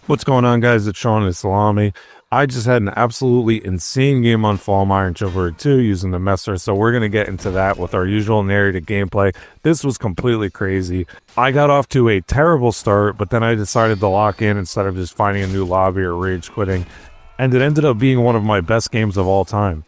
What's going on, guys? It's Sean and Salami. I just had an absolutely insane game on Fallmire and Chivalry 2 using the Messer, so we're going to get into that with our usual narrated gameplay. This was completely crazy. I got off to a terrible start, but then I decided to lock in instead of just finding a new lobby or rage quitting, and it ended up being one of my best games of all time.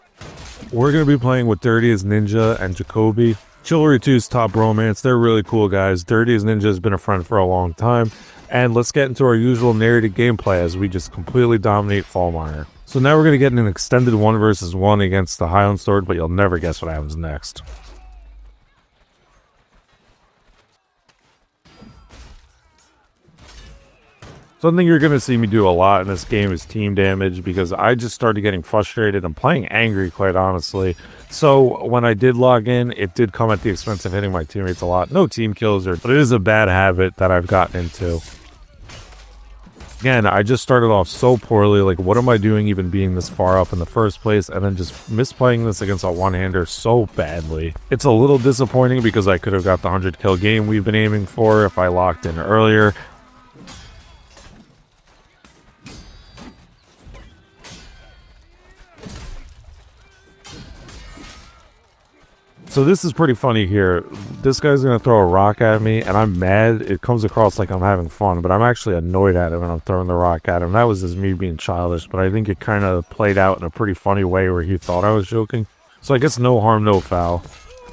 We're going to be playing with Dirty as Ninja and Jacoby. Chivalry 2's top romance. They're really cool guys. Dirty as Ninja has been a friend for a long time. And let's get into our usual narrated gameplay as we just completely dominate Fallmire. So now we're going to get an extended 1 versus 1 against the Highland Sword, but you'll never guess what happens next. Something you're going to see me do a lot in this game is team damage, because I just started getting frustrated and playing angry, quite honestly. So when I did log in, it did come at the expense of hitting my teammates a lot. No team kills, but it is a bad habit that I've gotten into. Again, I just started off so poorly, like what am I doing even being this far up in the first place, and then just misplaying this against a one-hander so badly. It's a little disappointing because I could have got the 100 kill game we've been aiming for if I locked in earlier. So this is pretty funny here. This guy's going to throw a rock at me, and I'm mad. It comes across like I'm having fun, but I'm actually annoyed at him when I'm throwing the rock at him. That was just me being childish, but I think it kind of played out in a pretty funny way where he thought I was joking. So I guess no harm, no foul.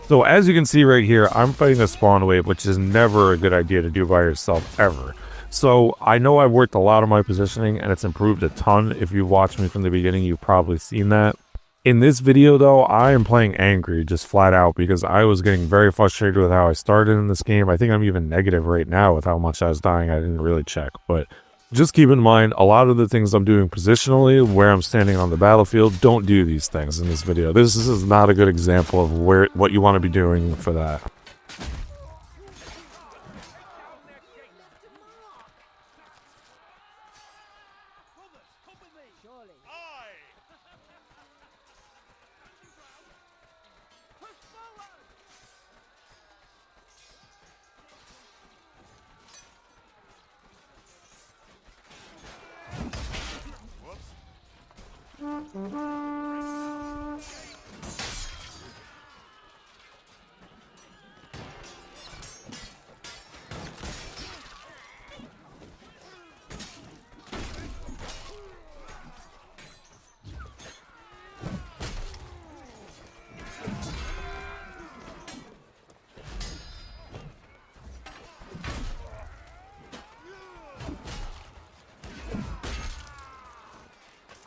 So as you can see right here, I'm fighting a spawn wave, which is never a good idea to do by yourself, ever. So I know I've worked a lot on my positioning, and it's improved a ton. If you've watched me from the beginning, you've probably seen that. In this video, though, I am playing angry, just flat out, because I was getting very frustrated with how I started in this game. I think I'm even negative right now with how much I was dying. I didn't really check, but just keep in mind, a lot of the things I'm doing positionally, where I'm standing on the battlefield, don't do these things in this video. This is not a good example of what you want to be doing for that.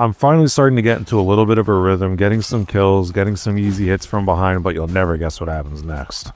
I'm finally starting to get into a little bit of a rhythm, getting some kills, getting some easy hits from behind, but you'll never guess what happens next.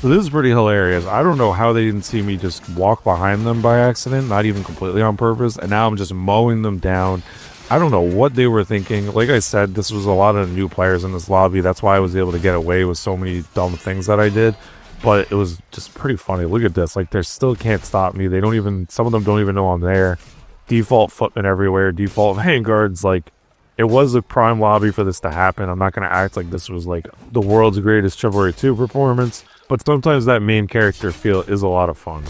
So this is pretty hilarious. I don't know how they didn't see me just walk behind them by accident, not even completely on purpose, and now I'm just mowing them down. I don't know what they were thinking. Like I said, this was a lot of new players in this lobby. That's why I was able to get away with so many dumb things that I did. But it was just pretty funny. Look at this. Like, they still can't stop me. They don't even, some of them don't even know I'm there. Default footmen everywhere. Default handguards. Like, it was a prime lobby for this to happen. I'm not going to act like this was like the world's greatest Chivalry 2 performance. But sometimes that main character feel is a lot of fun.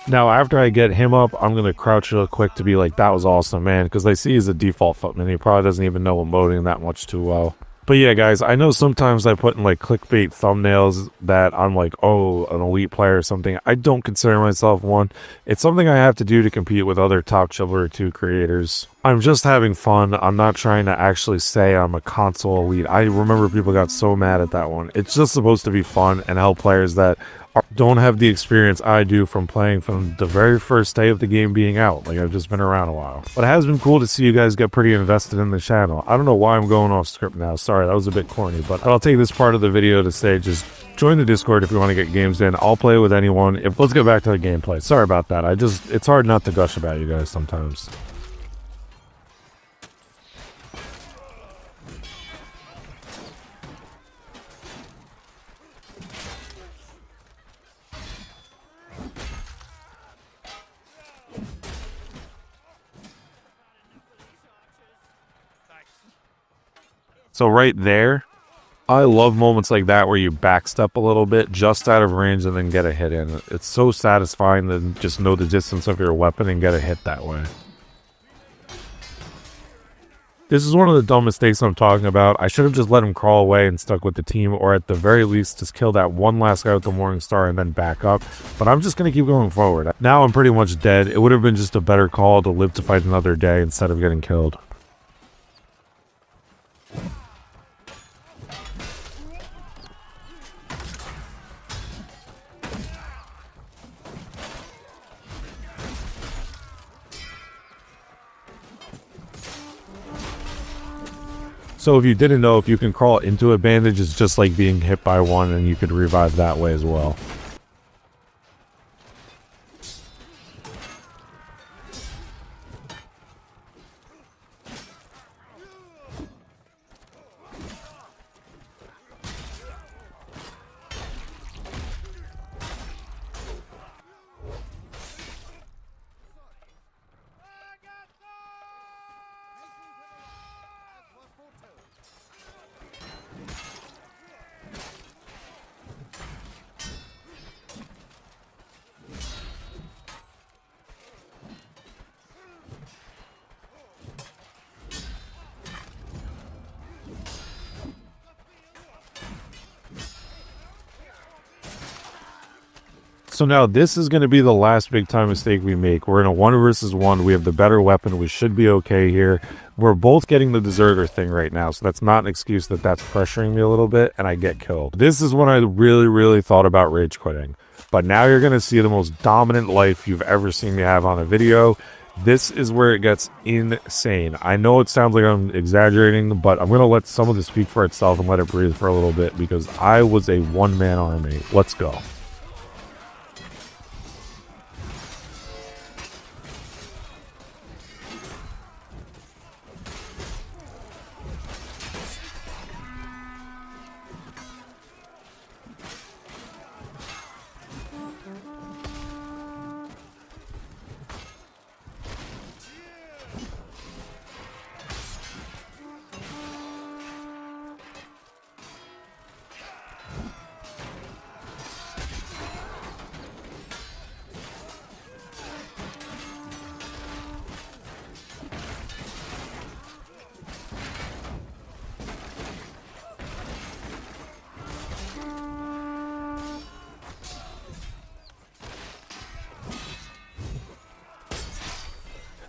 Now, after I get him up, I'm going to crouch real quick to be like, that was awesome, man. Because I see he's a default footman. He probably doesn't even know emoting that much too well. But yeah, guys, I know sometimes I put in like clickbait thumbnails that I'm like, oh, an elite player or something. I don't consider myself one. It's something I have to do to compete with other top Chivalry 2 creators. I'm just having fun. I'm not trying to actually say I'm a console elite. I remember people got so mad at that one. It's just supposed to be fun and help players that don't have the experience I do from playing from the very first day of the game being out. Like, I've just been around a while. But it has been cool to see you guys get pretty invested in the channel. I don't know why I'm going off script now. Sorry, that was a bit corny. But I'll take this part of the video to say just join the Discord if you want to get games in. I'll play with anyone. Let's get back to the gameplay. Sorry about that. It's hard not to gush about you guys sometimes. So right there, I love moments like that where you backstep a little bit just out of range and then get a hit in. It's so satisfying to just know the distance of your weapon and get a hit that way. This is one of the dumb mistakes I'm talking about. I should have just let him crawl away and stuck with the team, or at the very least just kill that one last guy with the Morning Star and then back up. But I'm just going to keep going forward. Now I'm pretty much dead. It would have been just a better call to live to fight another day instead of getting killed. So if you didn't know, if you can crawl into a bandage, it's just like being hit by one, and you could revive that way as well. So now this is going to be the last big time mistake we make. We're in a 1 versus 1. We have the better weapon. We should be okay here. We're both getting the deserter thing right now, so that's not an excuse that's pressuring me a little bit, and I get killed. This is when I really thought about rage quitting. But now you're going to see the most dominant life you've ever seen me have on a video. This is where it gets insane. I know it sounds like I'm exaggerating, but I'm going to let some of this speak for itself and let it breathe for a little bit, because I was a one-man army. Let's go.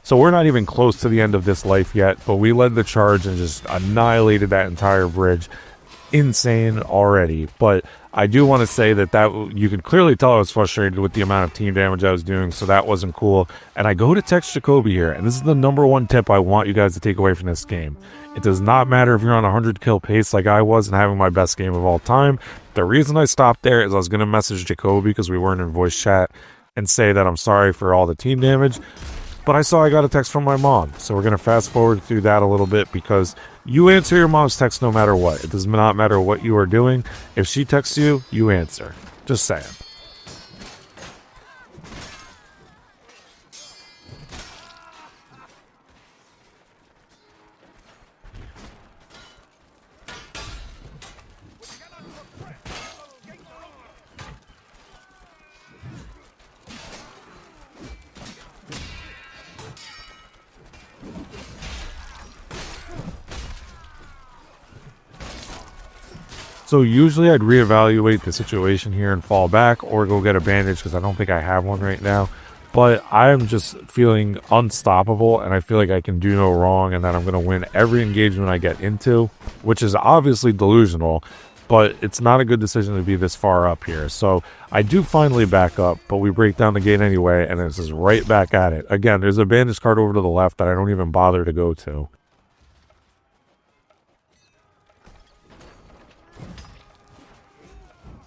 So we're not even close to the end of this life yet, but we led the charge and just annihilated that entire bridge. Insane already, but I do want to say that you could clearly tell I was frustrated with the amount of team damage I was doing, so that wasn't cool. And I go to text Jacoby here, and this is the #1 tip I want you guys to take away from this game. It does not matter if you're on a 100 kill pace like I was and having my best game of all time. The reason I stopped there is I was going to message Jacoby, because we weren't in voice chat, and say that I'm sorry for all the team damage. But I saw I got a text from my mom, so we're going to fast forward through that a little bit, because you answer your mom's text no matter what. It does not matter what you are doing. If she texts you, you answer. Just saying. So usually I'd reevaluate the situation here and fall back or go get a bandage, because I don't think I have one right now. But I'm just feeling unstoppable, and I feel like I can do no wrong and that I'm going to win every engagement I get into, which is obviously delusional. but it's not a good decision to be this far up here. So I do finally back up, but we break down the gate anyway, and this is right back at it. Again, there's a bandage card over to the left that I don't even bother to go to.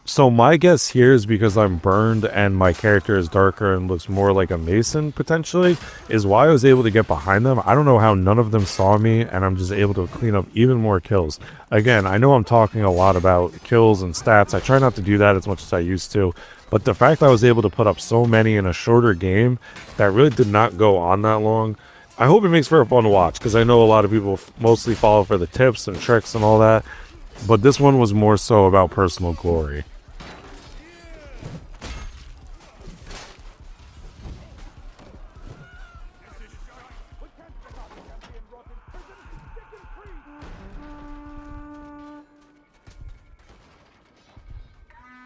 So my guess here is because I'm burned and my character is darker and looks more like a mason, potentially, is why I was able to get behind them. I don't know how none of them saw me, and I'm just able to clean up even more kills. Again, I know I'm talking a lot about kills and stats. I try not to do that as much as I used to, but the fact that I was able to put up so many in a shorter game that really did not go on that long, I hope it makes for a fun watch, because I know a lot of people mostly follow for the tips and tricks and all that, but this one was more so about personal glory.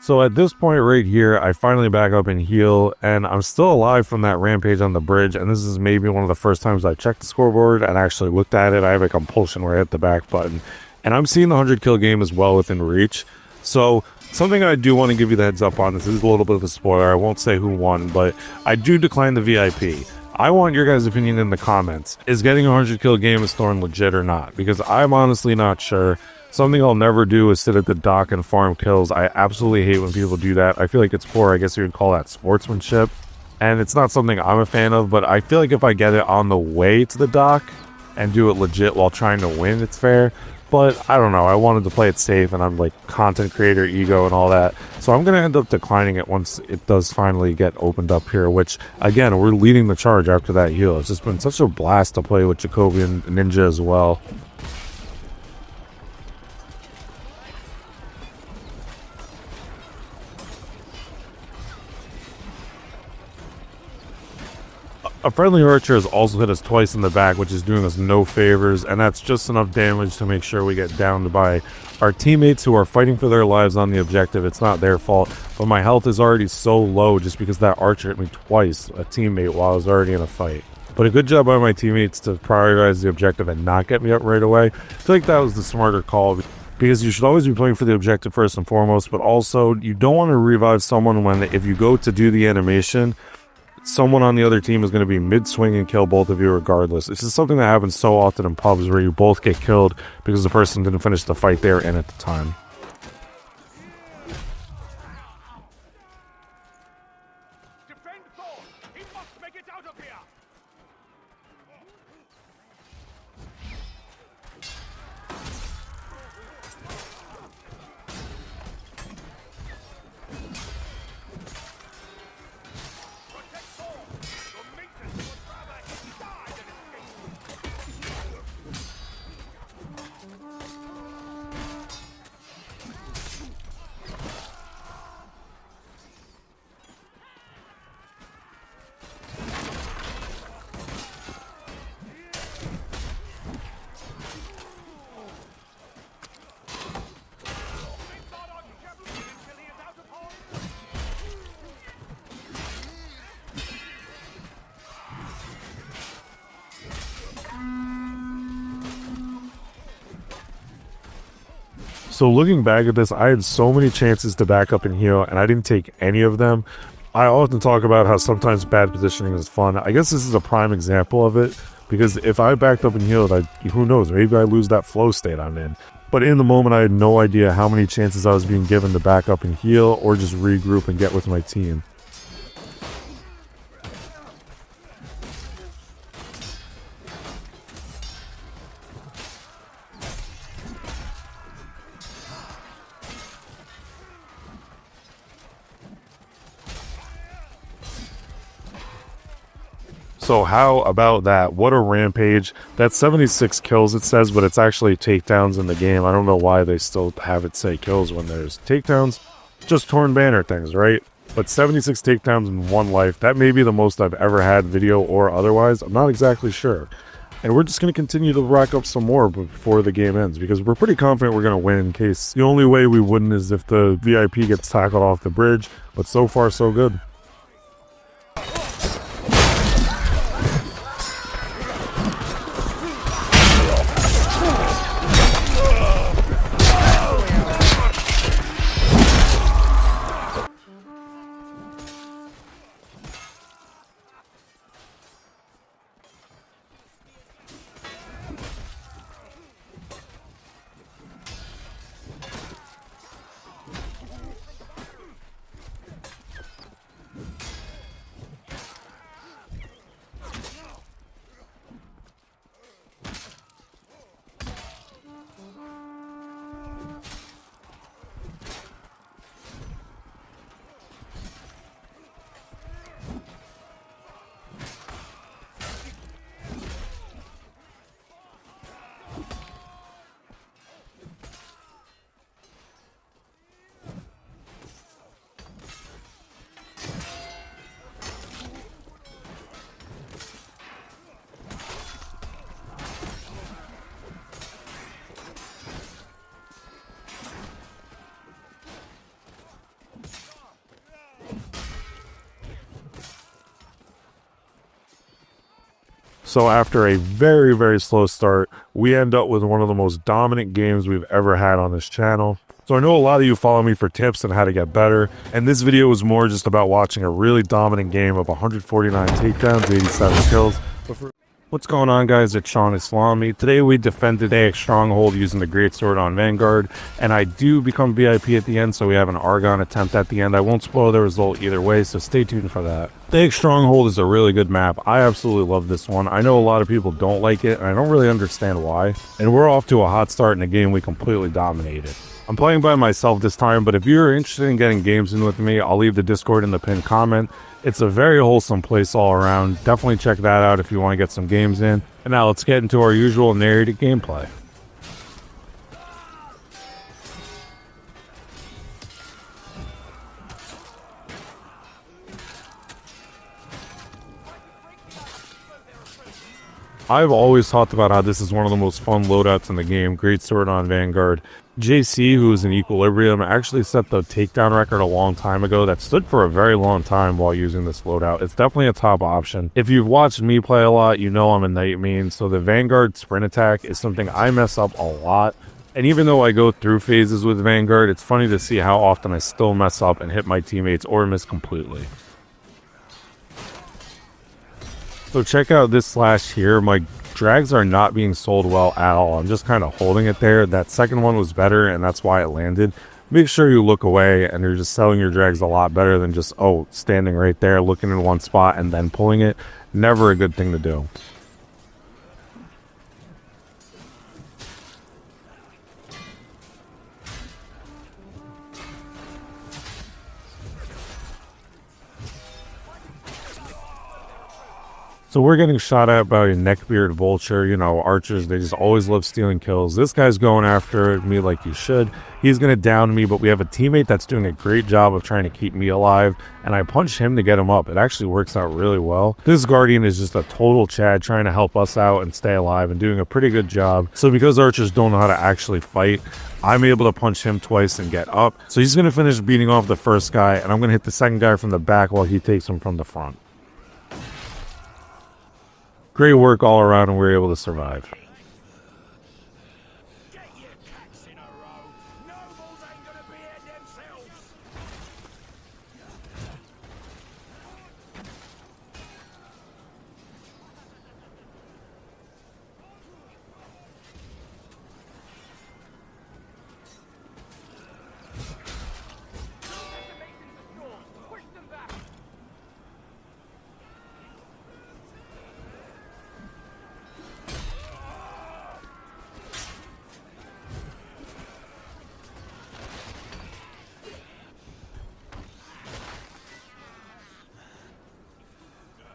So at this point right here, I finally back up and heal, and I'm still alive from that rampage on the bridge, and this is maybe one of the first times I checked the scoreboard and actually looked at it. I have a compulsion where I hit the back button, and I'm seeing the 100 kill game as well within reach. So something I do want to give you the heads up on, this is a little bit of a spoiler, I won't say who won, but I do decline the VIP. I want your guys' opinion in the comments. Is getting a 100 kill game with Thorn legit or not? Because I'm honestly not sure. Something I'll never do is sit at the dock and farm kills. I absolutely hate when people do that. I feel like it's poor. I guess you would call that sportsmanship. And it's not something I'm a fan of, but I feel like if I get it on the way to the dock and do it legit while trying to win, it's fair. But I don't know. I wanted to play it safe, and I'm like content creator ego and all that. So I'm going to end up declining it once it does finally get opened up here, which, again, we're leading the charge after that heal. It's just been such a blast to play with Jacoby and Ninja as well. A friendly archer has also hit us twice in the back, which is doing us no favors, and that's just enough damage to make sure we get downed by our teammates who are fighting for their lives on the objective. It's not their fault, but my health is already so low just because that archer hit me twice, a teammate, while I was already in a fight. But a good job by my teammates to prioritize the objective and not get me up right away. I feel like that was the smarter call, because you should always be playing for the objective first and foremost, but also you don't want to revive someone when, if you go to do the animation, someone on the other team is going to be mid-swing and kill both of you regardless. This is something that happens so often in pubs where you both get killed because the person didn't finish the fight they were in at the time. Defend Thor! He must make it out of here! So looking back at this, I had so many chances to back up and heal, and I didn't take any of them. I often talk about how sometimes bad positioning is fun. I guess this is a prime example of it, because if I backed up and healed, who knows, maybe I lose that flow state I'm in. But in the moment, I had no idea how many chances I was being given to back up and heal, or just regroup and get with my team. So how about that? What a rampage. That's 76 kills it says, but it's actually takedowns in the game. I don't know why they still have it say kills when there's takedowns. Just torn banner things, right? But 76 takedowns in one life, that may be the most I've ever had, video or otherwise. I'm not exactly sure. And we're just going to continue to rack up some more before the game ends, because we're pretty confident we're going to win in case the only way we wouldn't is if the VIP gets tackled off the bridge. But so far, so good. So after a very, very slow start, we end up with one of the most dominant games we've ever had on this channel. So I know a lot of you follow me for tips on how to get better, and this video was more just about watching a really dominant game of 149 takedowns, 87 kills. What's going on, guys? It's Sean and Salami. Today we defended Thayic Stronghold using the Greatsword on Vanguard, and I do become VIP at the end, so we have an Argon attempt at the end. I won't spoil the result either way, so stay tuned for that. Thayic Stronghold is a really good map. I absolutely love this one. I know a lot of people don't like it, and I don't really understand why. And we're off to a hot start in a game we completely dominated. I'm playing by myself this time, but if you're interested in getting games in with me, I'll leave the Discord in the pinned comment. It's a very wholesome place all around. Definitely check that out if you want to get some games in. And now let's get into our usual narrated gameplay. I've always talked about how this is one of the most fun loadouts in the game. Greatsword on Vanguard. JC, who is in Equilibrium, actually set the takedown record a long time ago that stood for a very long time while using this loadout. It's definitely a top option. If you've watched me play a lot, you know I'm a knight main, so the Vanguard sprint attack is something I mess up a lot. And even though I go through phases with Vanguard, it's funny to see how often I still mess up and hit my teammates or miss completely. So check out this slash here. My drags are not being sold well at all. I'm just kind of holding it there. That second one was better, and that's why it landed. Make sure you look away, and you're just selling your drags a lot better than just, standing right there, looking in one spot, and then pulling it. Never a good thing to do. So we're getting shot at by a neckbeard vulture. You know, archers, they just always love stealing kills. This guy's going after me like he should. He's going to down me, but we have a teammate that's doing a great job of trying to keep me alive, and I punch him to get him up. It actually works out really well. This Guardian is just a total Chad trying to help us out and stay alive and doing a pretty good job. So because archers don't know how to actually fight, I'm able to punch him twice and get up. So he's going to finish beating off the first guy, and I'm going to hit the second guy from the back while he takes him from the front. Great work all around, and we were able to survive. Get your cats in a row. Nobles ain't gonna be here themselves. Push them back.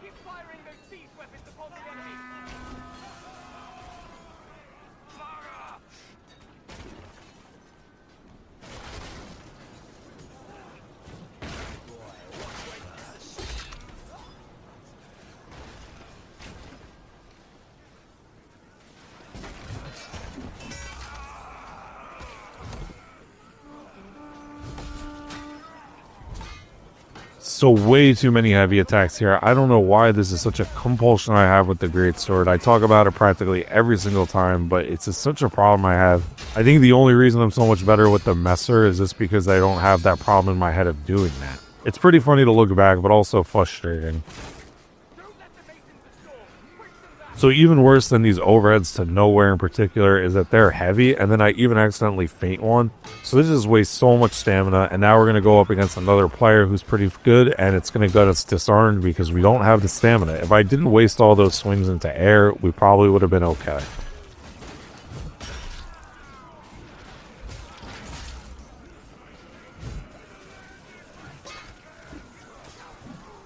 Keep firing those siege weapons upon the enemy. Fire! So way too many heavy attacks here. I don't know why this is such a compulsion I have with the Greatsword. I talk about it practically every single time, but it's just such a problem I have. I think the only reason I'm so much better with the Messer is just because I don't have that problem in my head of doing that. It's pretty funny to look back, but also frustrating. So even worse than these overheads to nowhere in particular is that they're heavy, and then I even accidentally feint one. So this just wastes so much stamina, and now we're going to go up against another player who's pretty good, and it's going to get us disarmed because we don't have the stamina. If I didn't waste all those swings into air, we probably would have been okay.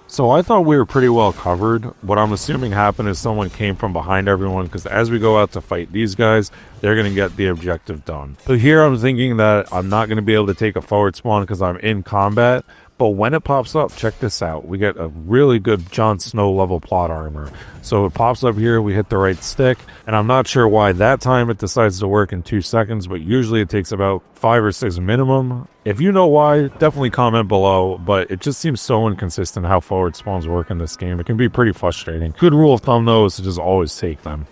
So I thought we were pretty well covered. What I'm assuming happened is someone came from behind everyone, because as we go out to fight these guys, they're going to get the objective done. So here I'm thinking that I'm not going to be able to take a forward spawn because I'm in combat, But when it pops up, check this out. We get a really good Jon Snow level plot armor. So it pops up here, we hit the right stick, and I'm not sure why that time it decides to work in 2 seconds, but usually it takes about 5 or 6 minimum. If you know why, definitely comment below, but it just seems so inconsistent how forward spawns work in this game. It can be pretty frustrating. Good rule of thumb though is to just always take them.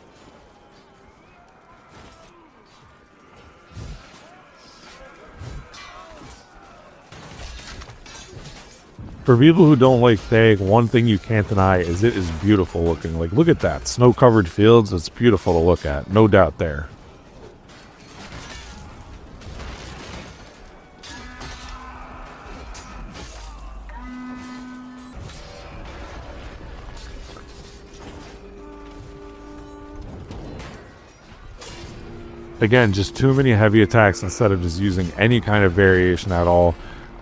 For people who don't like Thayic, one thing you can't deny is it is beautiful looking. Like, look at that. Snow-covered fields, it's beautiful to look at. No doubt there. Again, just too many heavy attacks instead of just using any kind of variation at all.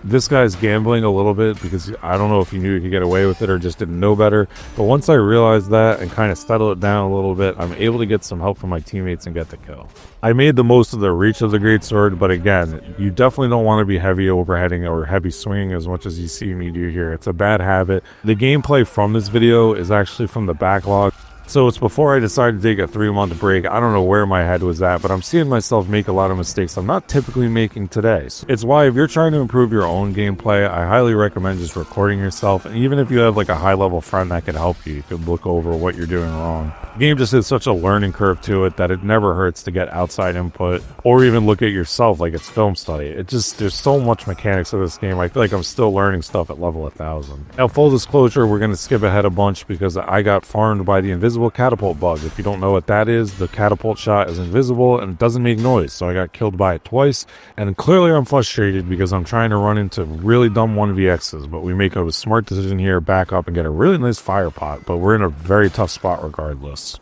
This guy's gambling a little bit because I don't know if he knew he could get away with it or just didn't know better. But once I realized that and kind of settle it down a little bit, I'm able to get some help from my teammates and get the kill. I made the most of the reach of the greatsword, but again, you definitely don't want to be heavy overheading or heavy swinging as much as you see me do here. It's a bad habit. The gameplay from this video is actually from the backlog. So it's before I decided to take a 3-month break. I don't know where my head was at, but I'm seeing myself make a lot of mistakes I'm not typically making today. So it's why if you're trying to improve your own gameplay, I highly recommend just recording yourself. And even if you have like a high level friend that can help you, you can look over what you're doing wrong. The game just has such a learning curve to it that it never hurts to get outside input or even look at yourself like it's film study. There's so much mechanics of this game. I feel like I'm still learning stuff at level 1000. Now, full disclosure, we're going to skip ahead a bunch because I got farmed by the invisible catapult bug. If you don't know what that is, the catapult shot is invisible and it doesn't make noise, so I got killed by it twice, and clearly I'm frustrated because I'm trying to run into really dumb 1vx's, but we make a smart decision here, back up and get a really nice fire pot, but we're in a very tough spot regardless.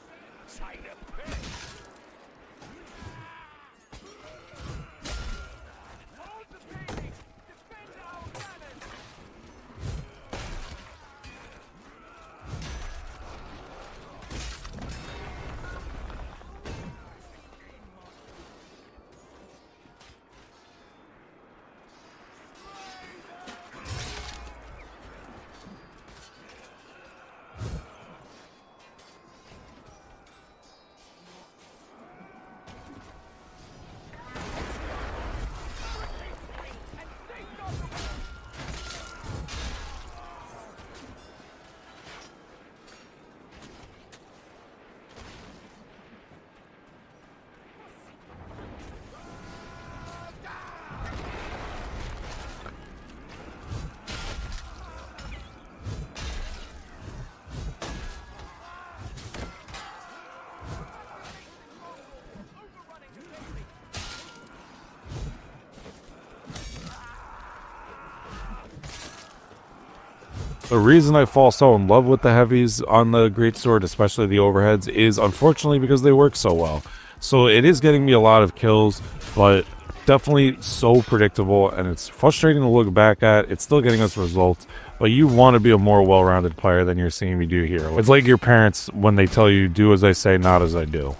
The reason I fall so in love with the heavies on the greatsword, especially the overheads, is unfortunately because they work so well. So it is getting me a lot of kills, but definitely so predictable, and it's frustrating to look back at. It's still getting us results, but you want to be a more well-rounded player than you're seeing me do here. It's like your parents when they tell you, do as I say, not as I do.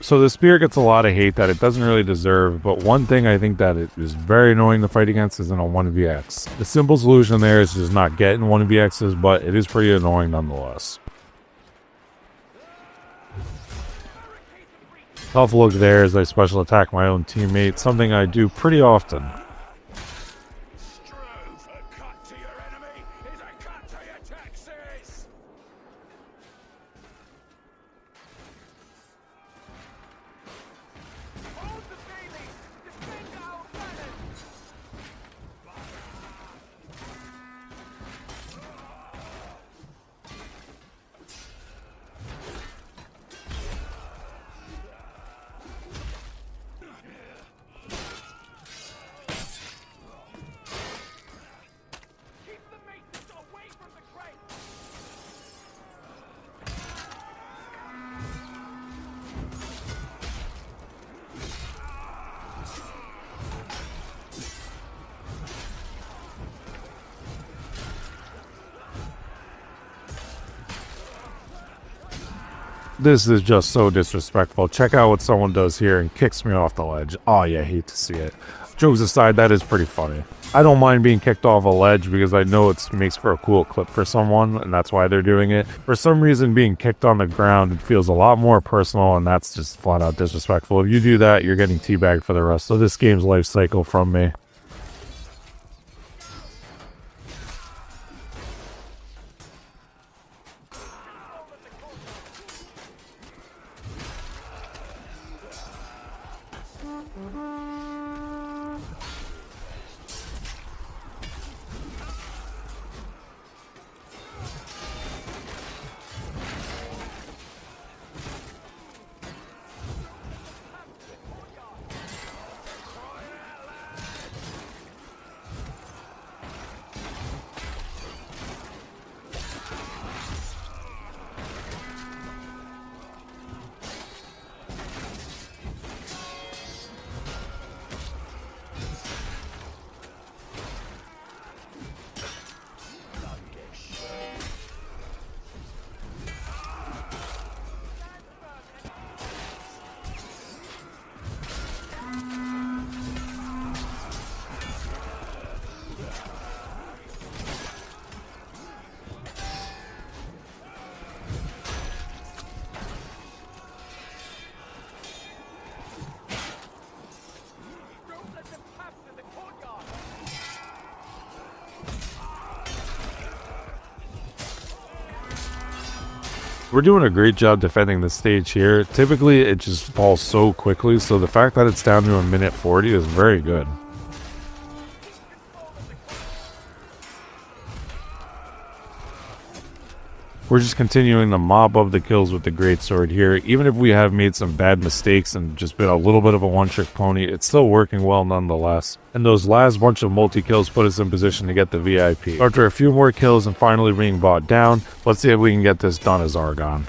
So the spear gets a lot of hate that it doesn't really deserve, but one thing I think that it is very annoying to fight against is in a 1vx. The simple solution there is just not getting 1vx's, but it is pretty annoying nonetheless. Tough look there as I special attack my own teammate, something I do pretty often. This is just so disrespectful. Check out what someone does here and kicks me off the ledge. Oh yeah, hate to see it. Jokes aside, that is pretty funny. I don't mind being kicked off a ledge because I know it makes for a cool clip for someone, and that's why they're doing it. For some reason, being kicked on the ground, it feels a lot more personal, and that's just flat out disrespectful. If you do that, you're getting teabagged for the rest of this game's life cycle from me. We're doing a great job defending the stage here. Typically, it just falls so quickly, so the fact that it's down to a minute 40 is very good. We're just continuing to mop up the kills with the greatsword here. Even if we have made some bad mistakes and just been a little bit of a one-trick pony, it's still working well nonetheless. And those last bunch of multi-kills put us in position to get the VIP. After a few more kills and finally being bought down, let's see if we can get this done as Argon.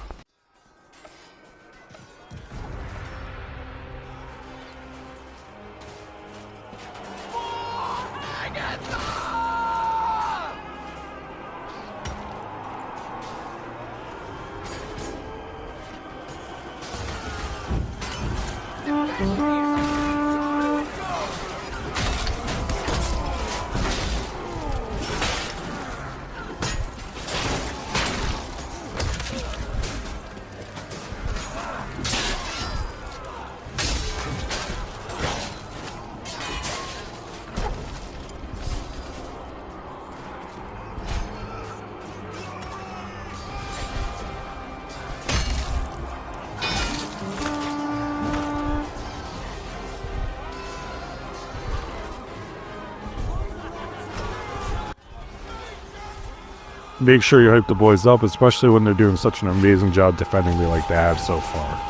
Make sure you hype the boys up, especially when they're doing such an amazing job defending me like they have so far.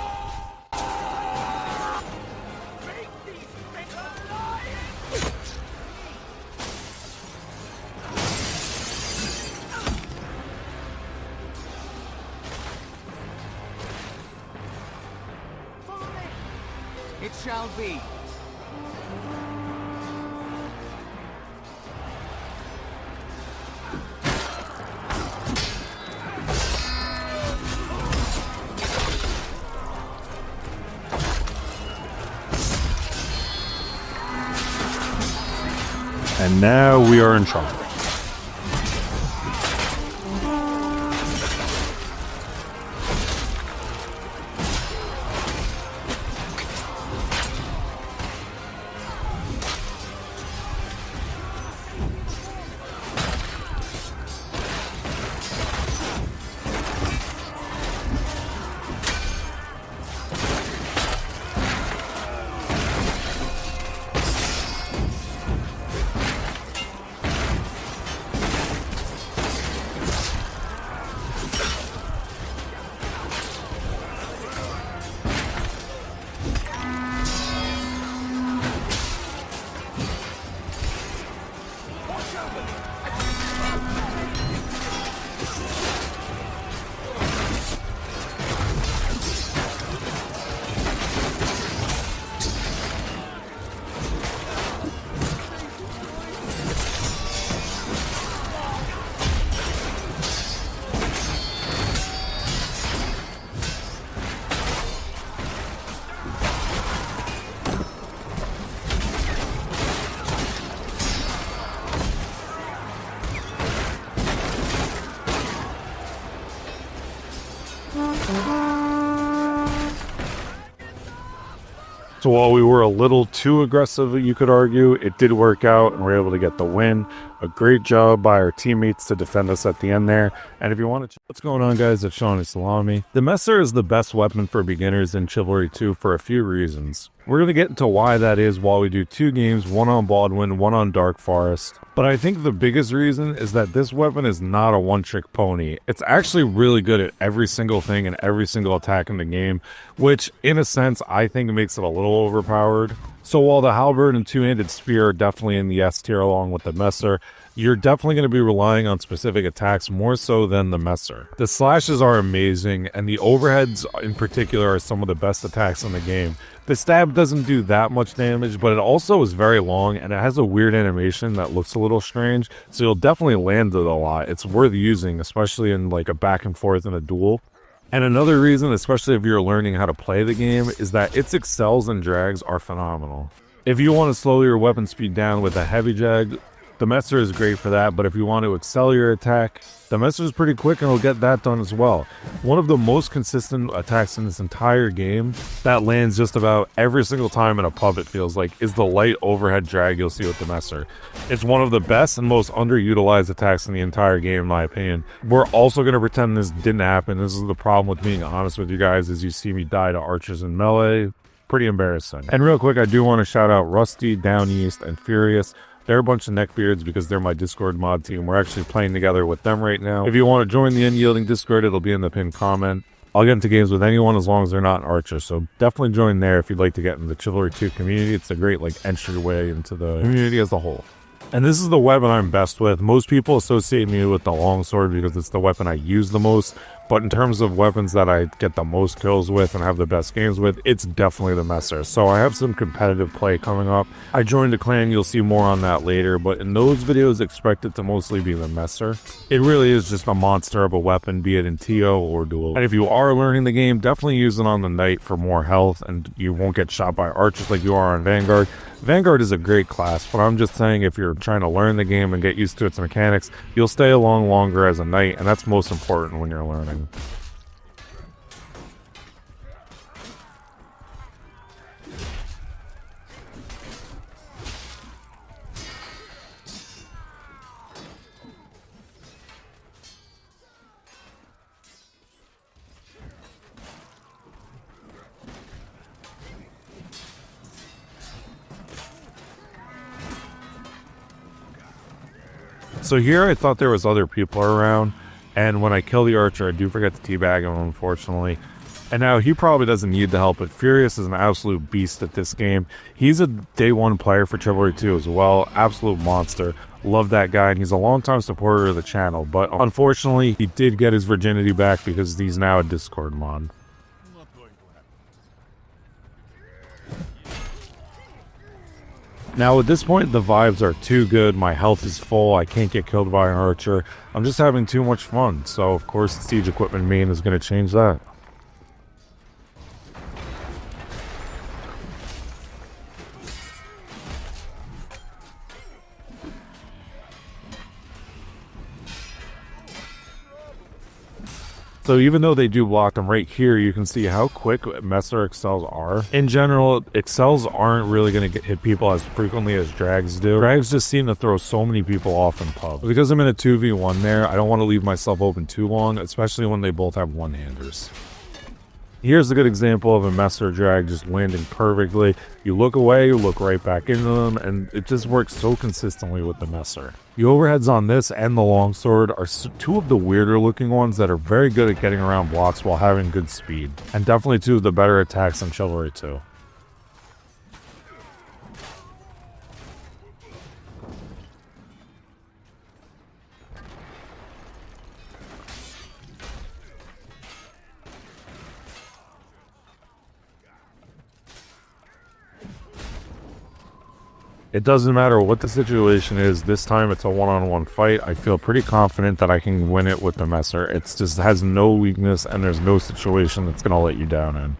It shall be. And now we are in trouble. So while we were a little too aggressive, you could argue, it did work out and we were able to get the win. A great job by our teammates to defend us at the end there. And if you want to, what's going on, guys? It's Seany Salami. The Messer is the best weapon for beginners in Chivalry 2 for a few reasons. We're going to get into why that is while we do 2 games, one on Baudwyn, one on Darkforest. But I think the biggest reason is that this weapon is not a one-trick pony. It's actually really good at every single thing and every single attack in the game, which in a sense I think makes it a little overpowered. So while the halberd and two-handed spear are definitely in the S tier along with the Messer, you're definitely going to be relying on specific attacks more so than the Messer. The slashes are amazing, and the overheads in particular are some of the best attacks in the game. The stab doesn't do that much damage, but it also is very long, and it has a weird animation that looks a little strange, so you'll definitely land it a lot. It's worth using, especially in like a back and forth in a duel. And another reason, especially if you're learning how to play the game, is that its excels and drags are phenomenal. If you want to slow your weapon speed down with a heavy jag, the Messer is great for that, but if you want to excel your attack, the Messer is pretty quick and it'll get that done as well. One of the most consistent attacks in this entire game that lands just about every single time in a pub, it feels like, is the light overhead drag you'll see with the Messer. It's one of the best and most underutilized attacks in the entire game, in my opinion. We're also going to pretend this didn't happen. This is the problem with being honest with you guys, is you see me die to archers in melee. Pretty embarrassing. And real quick, I do want to shout out Rusty, Down East, and Furious. They're a bunch of neckbeards because they're my Discord mod team. We're actually playing together with them right now. If you want to join the Unyielding Discord, it'll be in the pinned comment. I'll get into games with anyone as long as they're not an archer, so definitely join there if you'd like to get in the Chivalry 2 community. It's a great entryway into the community as a whole. And this is the weapon I'm best with. Most people associate me with the longsword because it's the weapon I use the most. But in terms of weapons that I get the most kills with and have the best games with, it's definitely the Messer. So I have some competitive play coming up. I joined a clan, you'll see more on that later. But in those videos, expect it to mostly be the Messer. It really is just a monster of a weapon, be it in TO or duel. And if you are learning the game, definitely use it on the knight for more health. And you won't get shot by archers like you are on Vanguard. Vanguard is a great class, but I'm just saying if you're trying to learn the game and get used to its mechanics, you'll stay along longer as a knight, and that's most important when you're learning. So here I thought there was other people around, and when I kill the archer, I do forget to teabag him, unfortunately. And now he probably doesn't need the help, but Furious is an absolute beast at this game. He's a day 1 player for Chivalry 2 as well, absolute monster. Love that guy, and he's a longtime supporter of the channel, but unfortunately, he did get his virginity back because he's now a Discord mod. Now at this point the vibes are too good, my health is full, I can't get killed by an archer, I'm just having too much fun, so of course the siege equipment main is going to change that. So even though they do block them right here, you can see how quick Messer excels are. In general, excels aren't really going to hit people as frequently as drags do. Drags just seem to throw so many people off in pub. Because I'm in a 2v1 there, I don't want to leave myself open too long, especially when they both have one-handers. Here's a good example of a Messer drag just landing perfectly. You look away, you look right back into them, and it just works so consistently with the Messer. The overheads on this and the longsword are 2 of the weirder looking ones that are very good at getting around blocks while having good speed. And definitely 2 of the better attacks in Chivalry 2. It doesn't matter what the situation is, this time it's a one-on-one fight. I feel pretty confident that I can win it with the Messer. It just has no weakness and there's no situation that's going to let you down in.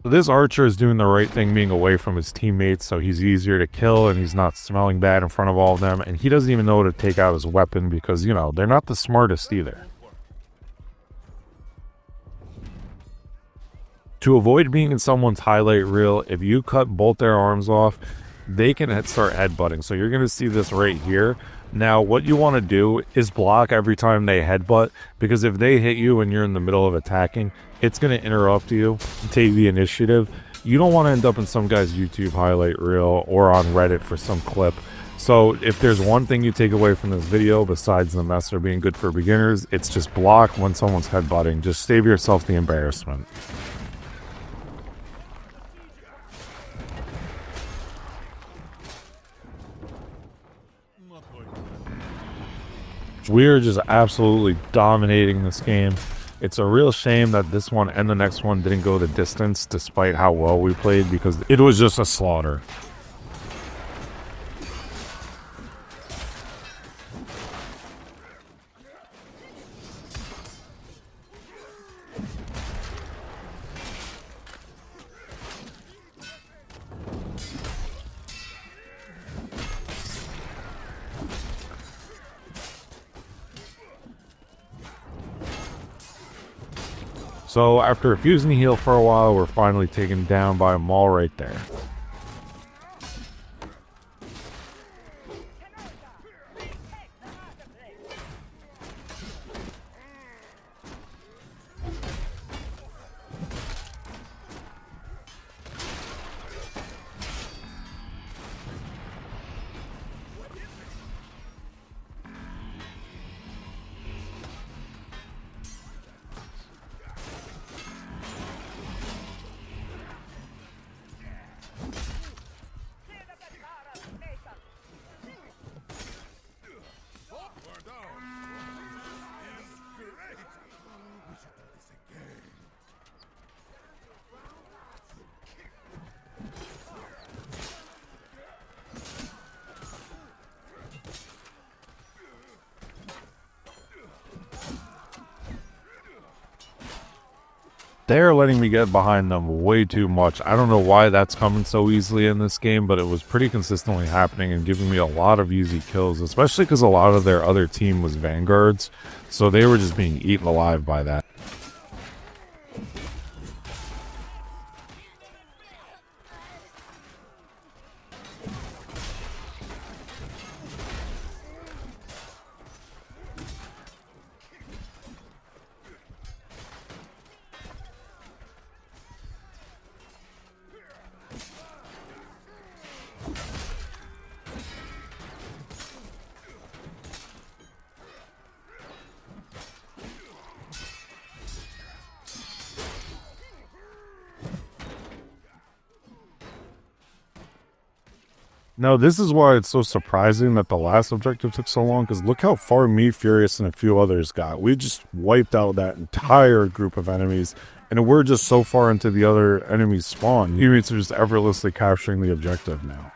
So this archer is doing the right thing being away from his teammates, so he's easier to kill and he's not smelling bad in front of all of them, and he doesn't even know to take out his weapon because, you know, they're not the smartest either. To avoid being in someone's highlight reel, if you cut both their arms off, they can start headbutting. So you're going to see this right here. Now, what you want to do is block every time they headbutt, because if they hit you and you're in the middle of attacking, it's going to interrupt you and take the initiative. You don't want to end up in some guy's YouTube highlight reel or on Reddit for some clip. So if there's one thing you take away from this video, besides the messer being good for beginners, it's just block when someone's headbutting. Just save yourself the embarrassment. We are just absolutely dominating this game. It's a real shame that this one and the next one didn't go the distance despite how well we played, because it was just a slaughter. So after refusing to heal for a while, we're finally taken down by a maul right there. They're letting me get behind them way too much. I don't know why that's coming so easily in this game, but it was pretty consistently happening and giving me a lot of easy kills, especially because a lot of their other team was vanguards, so they were just being eaten alive by that. Now, this is why it's so surprising that the last objective took so long, because look how far me, Furious, and a few others got. We just wiped out that entire group of enemies, and we're just so far into the other enemies' spawn. Teammates are just effortlessly capturing the objective now.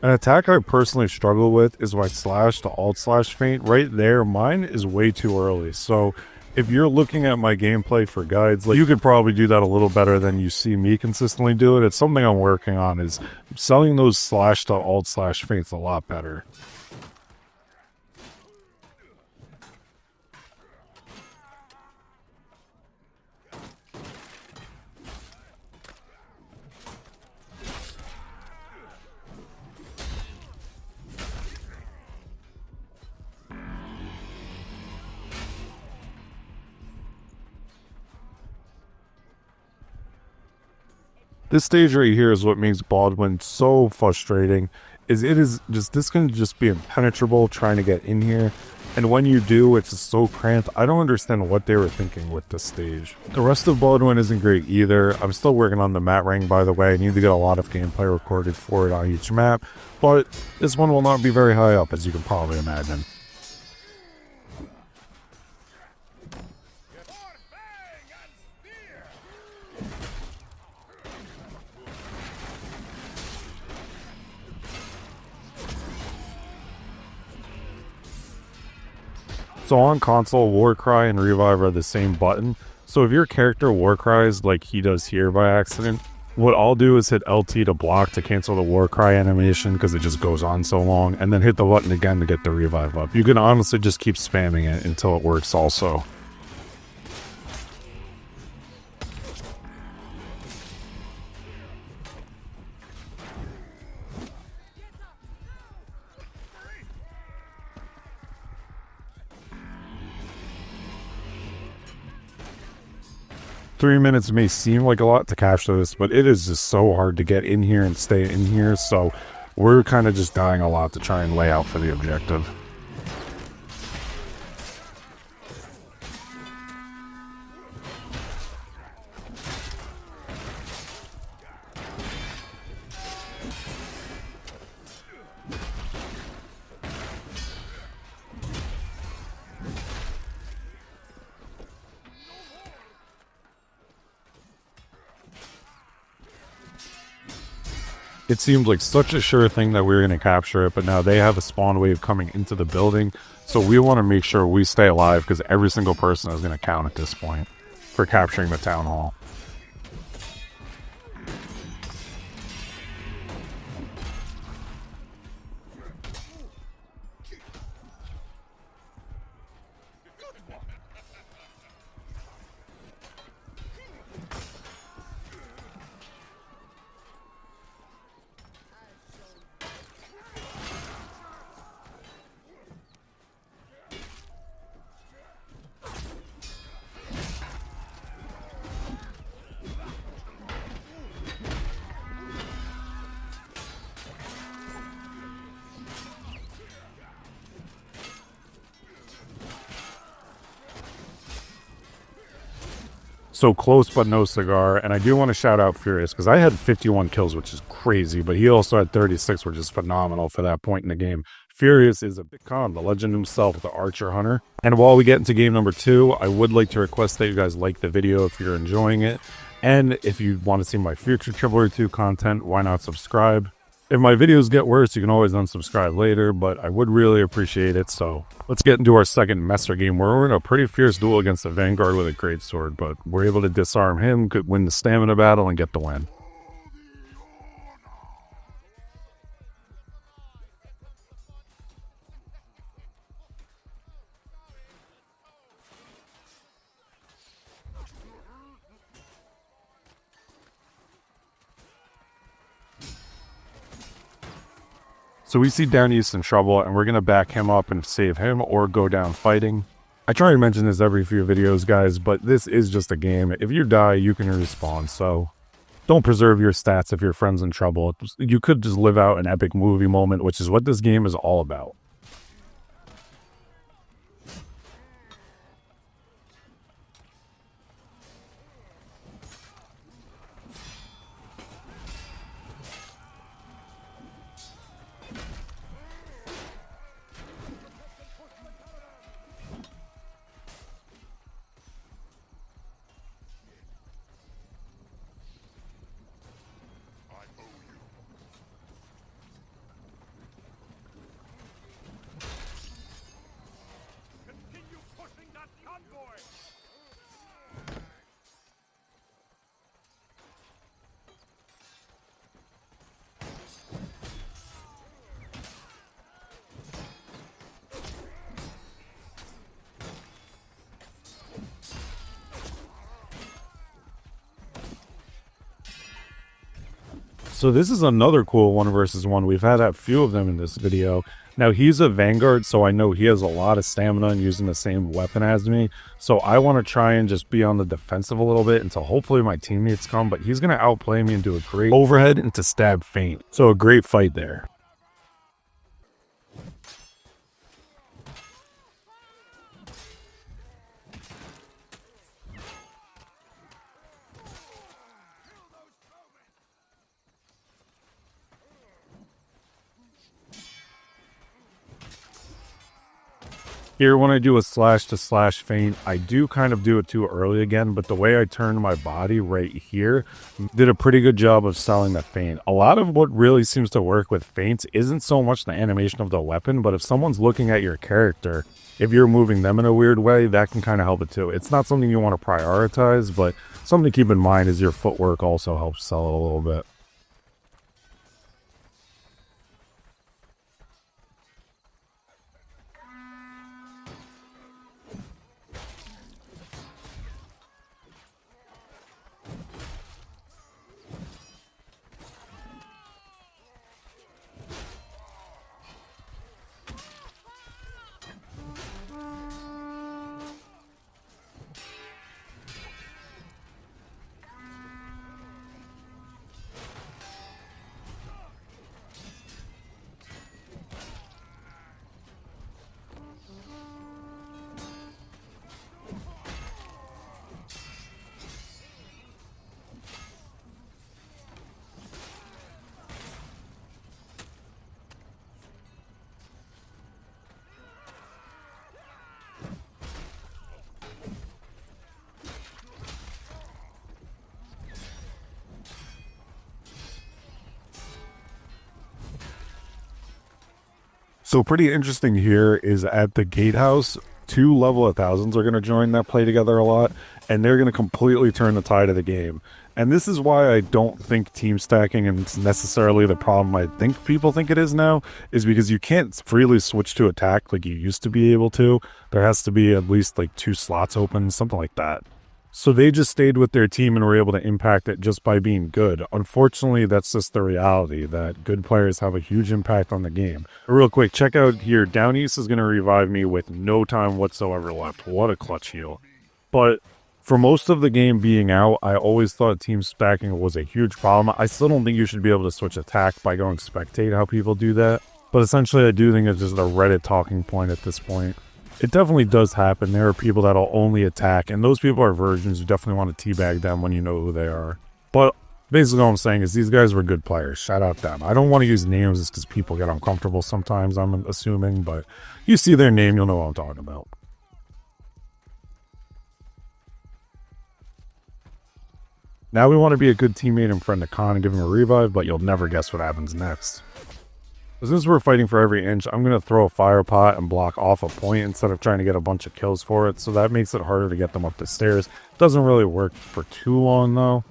An attack I personally struggle with is my slash to alt slash feint. Right there, mine is way too early, so if you're looking at my gameplay for guides, like, you could probably do that a little better than you see me consistently do it. It's something I'm working on, is selling those slash to alt slash feints a lot better. This stage right here is what makes Baudwyn so frustrating, is it is just, this can just be impenetrable trying to get in here, and when you do, it's just so cramped. I don't understand what they were thinking with this stage. The rest of Baudwyn isn't great either. I'm still working on the map rank, by the way. I need to get a lot of gameplay recorded for it on each map, but this one will not be very high up, as you can probably imagine. So on console, Warcry and Revive are the same button, So if your character war cries like he does here by accident, what I'll do is hit LT to block to cancel the war cry animation because it just goes on so long, and then hit the button again to get the revive up. You can honestly just keep spamming it until it works also. "3 minutes may seem like a lot to capture this, but it is just so hard to get in here and stay in here, so we're kind of just dying a lot to try and lay out for the objective." It seemed like such a sure thing that we were going to capture it, but now they have a spawn wave coming into the building, so we want to make sure we stay alive because every single person is going to count at this point for capturing the town hall. So close but no cigar, and I do want to shout out Furious because I had 51 kills, which is crazy, but he also had 36, which is phenomenal for that point in the game. Furious is a big con, the legend himself, the Archer Hunter. And while we get into game number 2, I would like to request that you guys like the video if you're enjoying it, and if you want to see my future Chivalry 2 content, why not subscribe? If my videos get worse, you can always unsubscribe later, but I would really appreciate it. So let's get into our second Messer game where we're in a pretty fierce duel against a Vanguard with a greatsword, but we're able to disarm him, could win the stamina battle, and get the win. So we see Down East in trouble, and we're going to back him up and save him or go down fighting. I try to mention this every few videos, guys, but this is just a game. If you die, you can respawn, so don't preserve your stats if your friend's in trouble. You could just live out an epic movie moment, which is what this game is all about. Continue pushing that convoy! So this is another cool 1v1. We've had a few of them in this video. Now he's a Vanguard, so I know he has a lot of stamina and using the same weapon as me. So I want to try and just be on the defensive a little bit until hopefully my teammates come, but he's going to outplay me and do a great overhead into stab feint. So a great fight there. Here, when I do a slash to slash feint, I do kind of do it too early again, but the way I turned my body right here did a pretty good job of selling the feint. A lot of what really seems to work with feints isn't so much the animation of the weapon, but if someone's looking at your character, if you're moving them in a weird way, that can kind of help it too. It's not something you want to prioritize, but something to keep in mind is your footwork also helps sell it a little bit. So pretty interesting here is at the gatehouse, 2 level 1000s are going to join that play together a lot, and they're going to completely turn the tide of the game. And this is why I don't think team stacking is necessarily the problem I think people think it is now, is because you can't freely switch to attack like you used to be able to. There has to be at least like 2 slots open, something like that. So they just stayed with their team and were able to impact it just by being good. Unfortunately, that's just the reality, that good players have a huge impact on the game. Real quick, check out here. Down East is going to revive me with no time whatsoever left. What a clutch heal. But for most of the game being out, I always thought team stacking was a huge problem. I still don't think you should be able to switch attack by going spectate, how people do that. But essentially, I do think it's just a Reddit talking point at this point. It definitely does happen. There are people that'll only attack, and those people are virgins. You definitely want to teabag them when you know who they are. But basically all I'm saying is these guys were good players. Shout out them. I don't want to use names just because people get uncomfortable sometimes, I'm assuming, but you see their name, you'll know what I'm talking about. Now we want to be a good teammate and friend to Khan and give him a revive, but you'll never guess what happens next. Since we're fighting for every inch, I'm going to throw a fire pot and block off a point instead of trying to get a bunch of kills for it, so that makes it harder to get them up the stairs. Doesn't really work for too long though.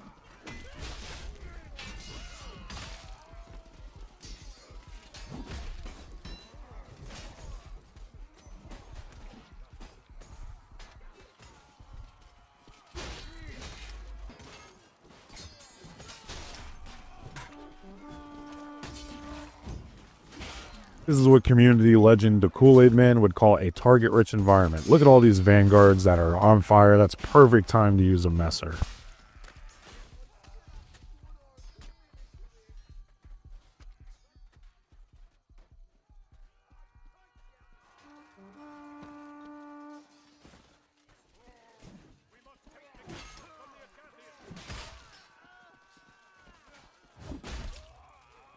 This is what community legend the Kool-Aid Man would call a target-rich environment. Look at all these vanguards that are on fire. That's perfect time to use a messer.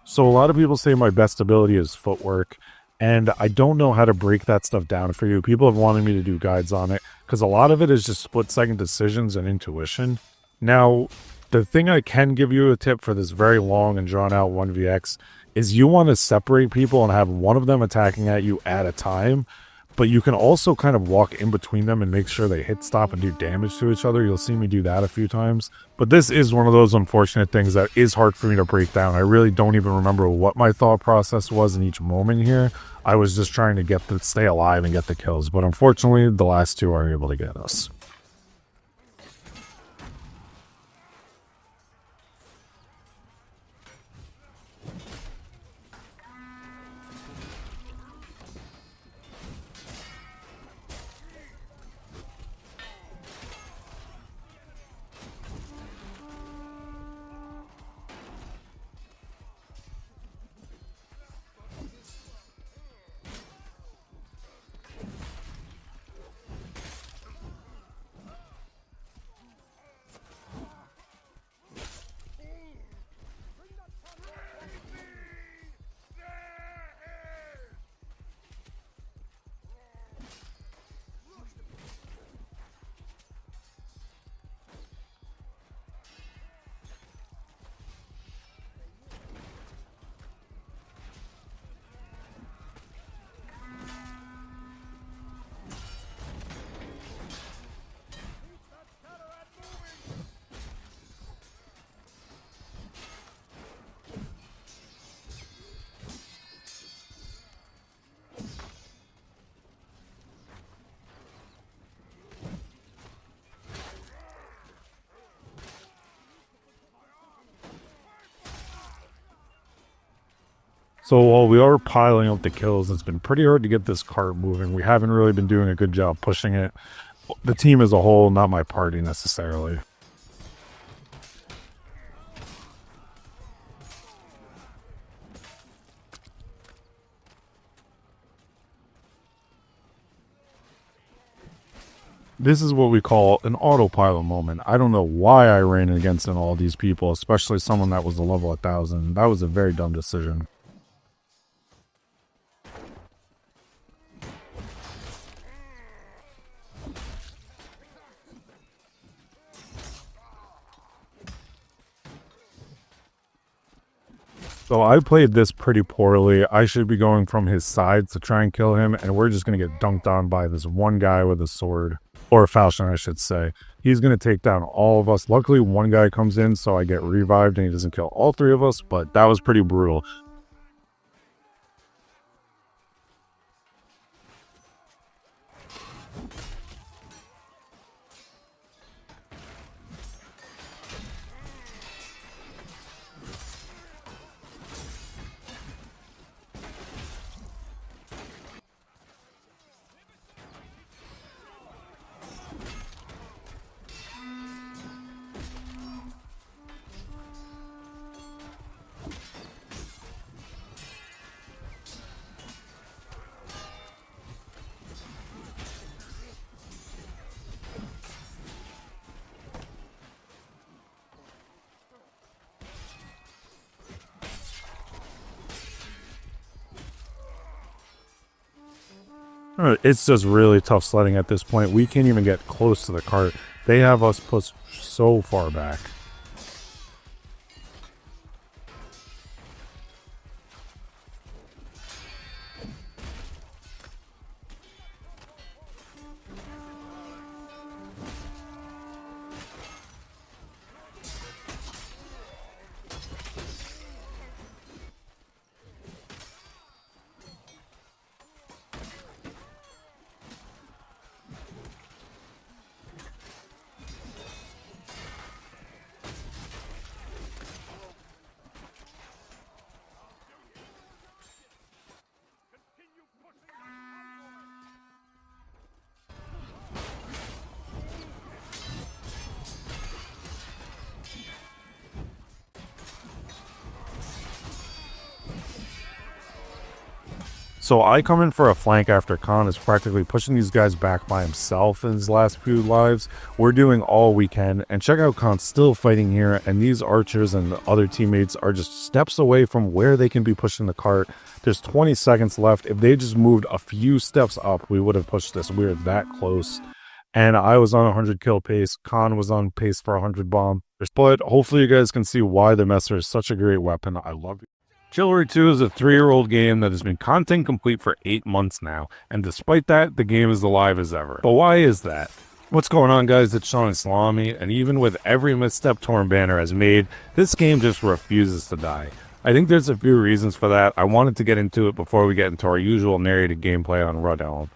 So a lot of people say my best ability is footwork, and I don't know how to break that stuff down for you. People have wanted me to do guides on it, because a lot of it is just split-second decisions and intuition. Now, the thing I can give you a tip for this very long and drawn-out 1vx is you want to separate people and have one of them attacking at you at a time, but you can also kind of walk in between them and make sure they hit stop and do damage to each other. You'll see me do that a few times. But this is one of those unfortunate things that is hard for me to break down. I really don't even remember what my thought process was in each moment here. I was just trying to stay alive and get the kills. But unfortunately, the last 2 are able to get us. So while we are piling up the kills, it's been pretty hard to get this cart moving. We haven't really been doing a good job pushing it. The team as a whole, not my party necessarily. This is what we call an autopilot moment. I don't know why I ran against all these people, especially someone that was a level 1000. That was a very dumb decision. So I played this pretty poorly. I should be going from his side to try and kill him, and we're just going to get dunked on by this one guy with a sword. Or a falchion, I should say. He's going to take down all of us. Luckily, one guy comes in, so I get revived, and he doesn't kill all three of us, but that was pretty brutal. It's just really tough sledding at this point. We can't even get close to the cart. They have us pushed so far back. So I come in for a flank after Khan is practically pushing these guys back by himself in his last few lives. We're doing all we can, and check out Khan still fighting here, and these archers and the other teammates are just steps away from where they can be pushing the cart. There's 20 seconds left. If they just moved a few steps up, we would have pushed this. We were that close. And I was on 100 kill pace. Khan was on pace for 100 bomb. But hopefully you guys can see why the Messer is such a great weapon. I love it. Chivalry 2 is a 3-year-old game that has been content complete for 8 months now, and despite that, the game is alive as ever. But why is that? What's going on, guys? It's Sean and Salami, and even with every misstep Torn Banner has made, this game just refuses to die. I think there's a few reasons for that. I wanted to get into it before we get into our usual narrated gameplay on Rudhelm.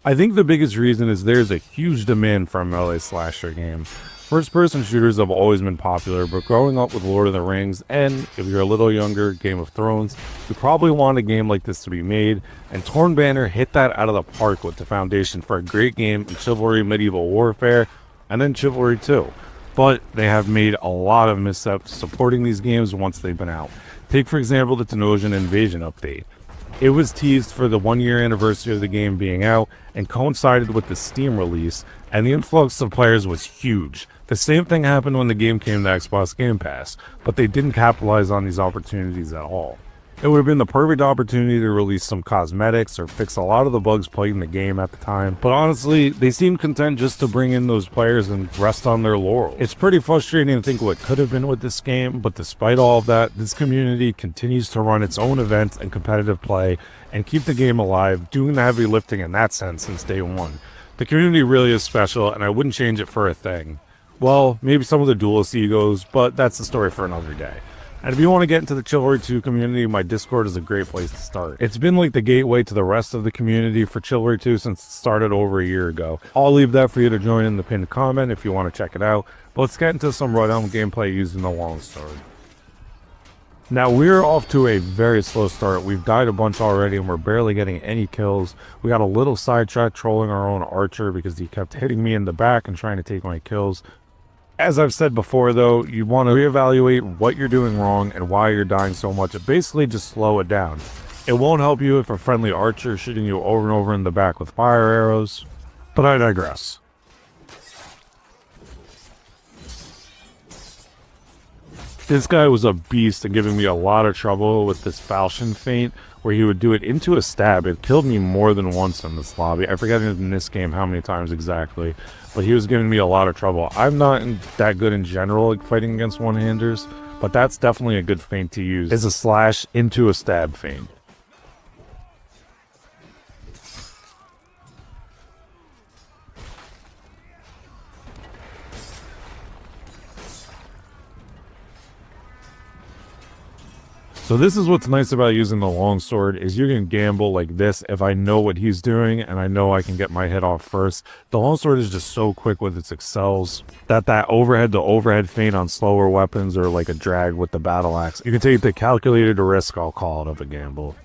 I think the biggest reason is there's a huge demand for a melee slasher game. First-person shooters have always been popular, but growing up with Lord of the Rings, and if you're a little younger, Game of Thrones, you probably want a game like this to be made, and Torn Banner hit that out of the park with the foundation for a great game in Chivalry Medieval Warfare, and then Chivalry 2. But they have made a lot of missteps supporting these games once they've been out. Take, for example, the Tenosian Invasion update. It was teased for the 1-year anniversary of the game being out and coincided with the Steam release, and the influx of players was huge. The same thing happened when the game came to Xbox Game Pass, but they didn't capitalize on these opportunities at all. It would have been the perfect opportunity to release some cosmetics or fix a lot of the bugs plaguing the game at the time, but honestly, they seemed content just to bring in those players and rest on their laurels. It's pretty frustrating to think what could have been with this game, but despite all of that, this community continues to run its own events and competitive play and keep the game alive, doing the heavy lifting in that sense since day one. The community really is special, and I wouldn't change it for a thing. Well, maybe some of the duelist egos, but that's the story for another day. And if you want to get into the Chivalry 2 community, my Discord is a great place to start. It's been like the gateway to the rest of the community for Chivalry 2 since it started over a year ago. I'll leave that for you to join in the pinned comment if you want to check it out. But let's get into some Rudhelm gameplay using the longsword. Now we're off to a very slow start. We've died a bunch already and we're barely getting any kills. We got a little sidetracked trolling our own archer because he kept hitting me in the back and trying to take my kills. As I've said before though, you want to reevaluate what you're doing wrong and why you're dying so much. Basically just slow it down. It won't help you if a friendly archer is shooting you over and over in the back with fire arrows, but I digress. This guy was a beast and giving me a lot of trouble with this falchion feint where he would do it into a stab. It killed me more than once in this lobby. I forget in this game how many times exactly, but he was giving me a lot of trouble. I'm not that good in general at fighting against one-handers, but that's definitely a good feint to use. It's a slash into a stab feint. So this is what's nice about using the longsword is you can gamble like this if I know what he's doing and I know I can get my hit off first. The longsword is just so quick with its excels that overhead to overhead feint on slower weapons or like a drag with the battle axe. You can take the calculated risk, I'll call it, of a gamble.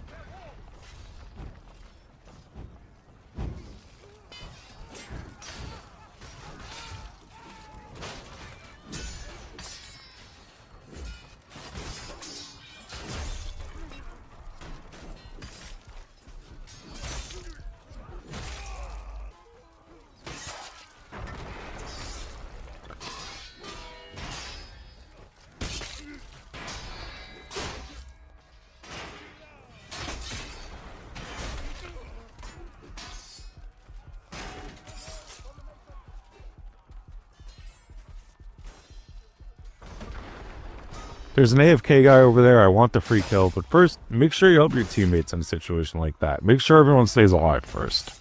There's an AFK guy over there. I want the free kill, but first, make sure you help your teammates in a situation like that. Make sure everyone stays alive first.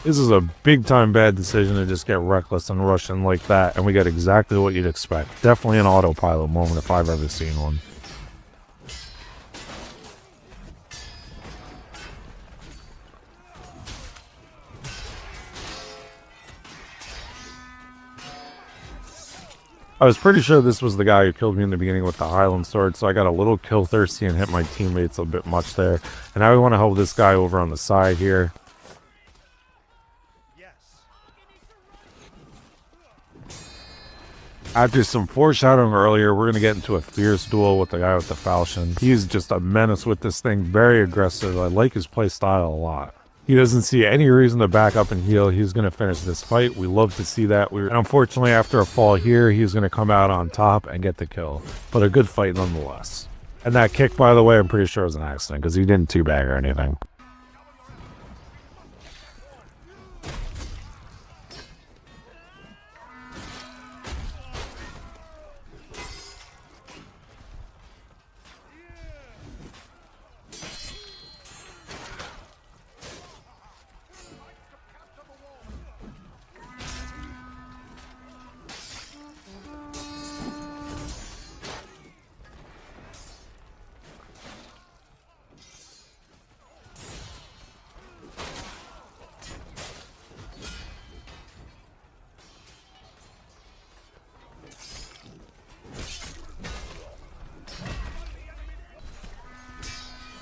This is a big-time bad decision to just get reckless and rush in like that, and we got exactly what you'd expect. Definitely an autopilot moment if I've ever seen one. I was pretty sure this was the guy who killed me in the beginning with the Highland Sword, so I got a little kill thirsty and hit my teammates a bit much there. And now we want to help this guy over on the side here. After some foreshadowing earlier, we're going to get into a fierce duel with the guy with the falchion. He's just a menace with this thing, very aggressive. I like his play style a lot. He doesn't see any reason to back up and heal. He's going to finish this fight. We love to see that. And unfortunately, after a fall here, he's going to come out on top and get the kill. But a good fight nonetheless. And that kick, by the way, I'm pretty sure was an accident because he didn't two-bag or anything.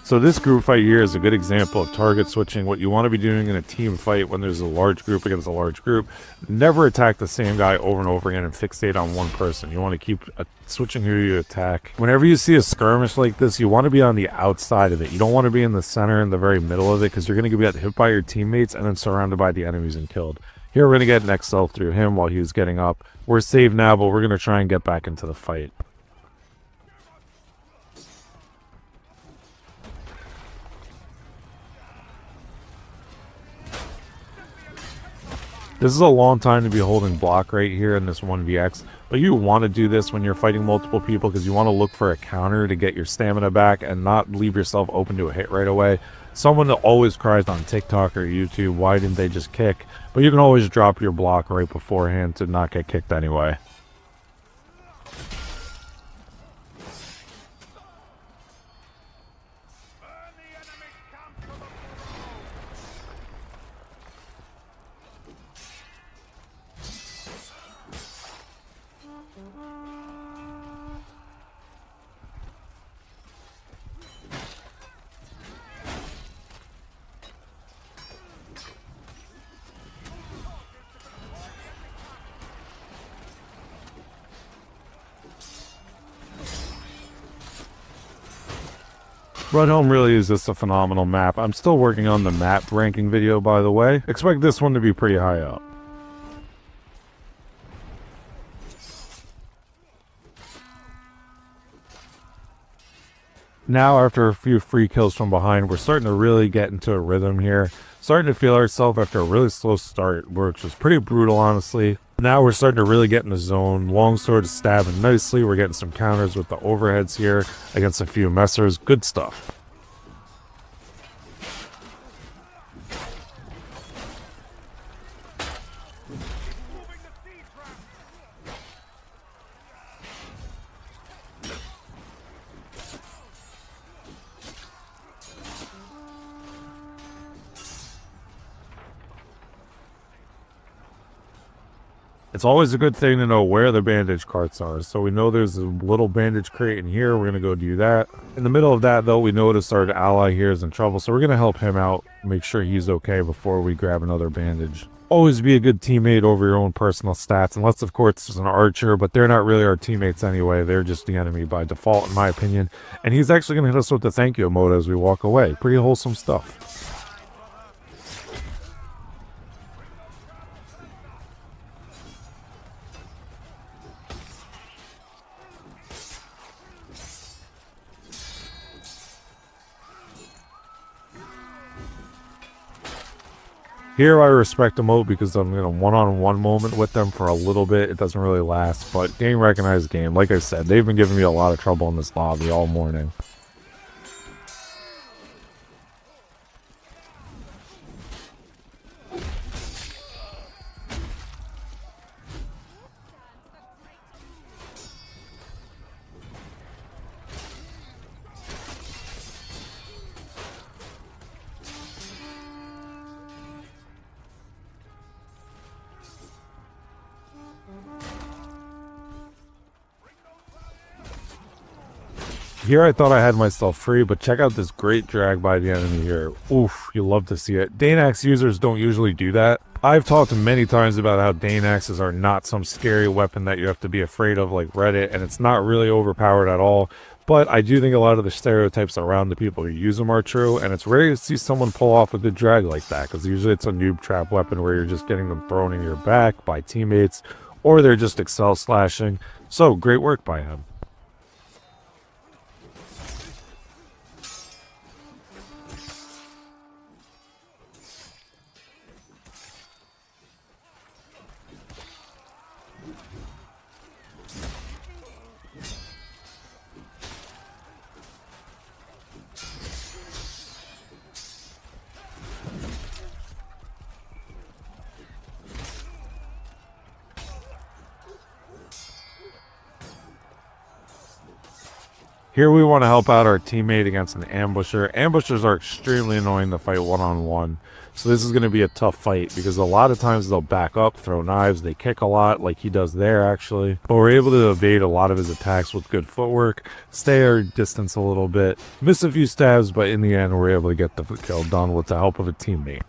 So this group fight here is a good example of target switching, what you want to be doing in a team fight when there's a large group against a large group. Never attack the same guy over and over again and fixate on one person. You want to keep switching who you attack. Whenever you see a skirmish like this, you want to be on the outside of it. You don't want to be in the center, in the very middle of it, because you're going to get hit by your teammates and then surrounded by the enemies and killed. Here we're going to get an XL through him while he's getting up. We're saved now, but we're going to try and get back into the fight. This is a long time to be holding block right here in this 1vx, but you want to do this when you're fighting multiple people because you want to look for a counter to get your stamina back and not leave yourself open to a hit right away. Someone that always cries on TikTok or YouTube, why didn't they just kick? But you can always drop your block right beforehand to not get kicked anyway. Rudhelm really is just a phenomenal map. I'm still working on the map ranking video, by the way. Expect this one to be pretty high up. Now, after a few free kills from behind, we're starting to really get into a rhythm here. Starting to feel ourselves after a really slow start, which was pretty brutal, honestly. Now we're starting to really get in the zone. Longsword is stabbing nicely. We're getting some counters with the overheads here against a few messers. Good stuff. It's always a good thing to know where the bandage carts are. So we know there's a little bandage crate in here. We're going to go do that. In the middle of that, though, we notice our ally here is in trouble. So we're going to help him out, make sure he's okay before we grab another bandage. Always be a good teammate over your own personal stats, unless, of course, it's an archer. But they're not really our teammates anyway. They're just the enemy by default, in my opinion. And he's actually going to hit us with the thank you emote as we walk away. Pretty wholesome stuff. Here I respect emote because I'm in a one-on-one moment with them for a little bit. It doesn't really last, but game recognized game. Like I said, they've been giving me a lot of trouble in this lobby all morning. Here I thought I had myself free, but check out this great drag by the enemy here. Oof, you love to see it. Danax users don't usually do that. I've talked many times about how Danaxes are not some scary weapon that you have to be afraid of like Reddit, and it's not really overpowered at all. But I do think a lot of the stereotypes around the people who use them are true, and it's rare to see someone pull off a good drag like that, because usually it's a noob trap weapon where you're just getting them thrown in your back by teammates, or they're just excel slashing. So, great work by him. Here we want to help out our teammate against an ambusher. Ambushers are extremely annoying to fight one-on-one. So this is going to be a tough fight because a lot of times they'll back up, throw knives, they kick a lot like he does there actually. But we're able to evade a lot of his attacks with good footwork, stay our distance a little bit, miss a few stabs, but in the end we're able to get the kill done with the help of a teammate.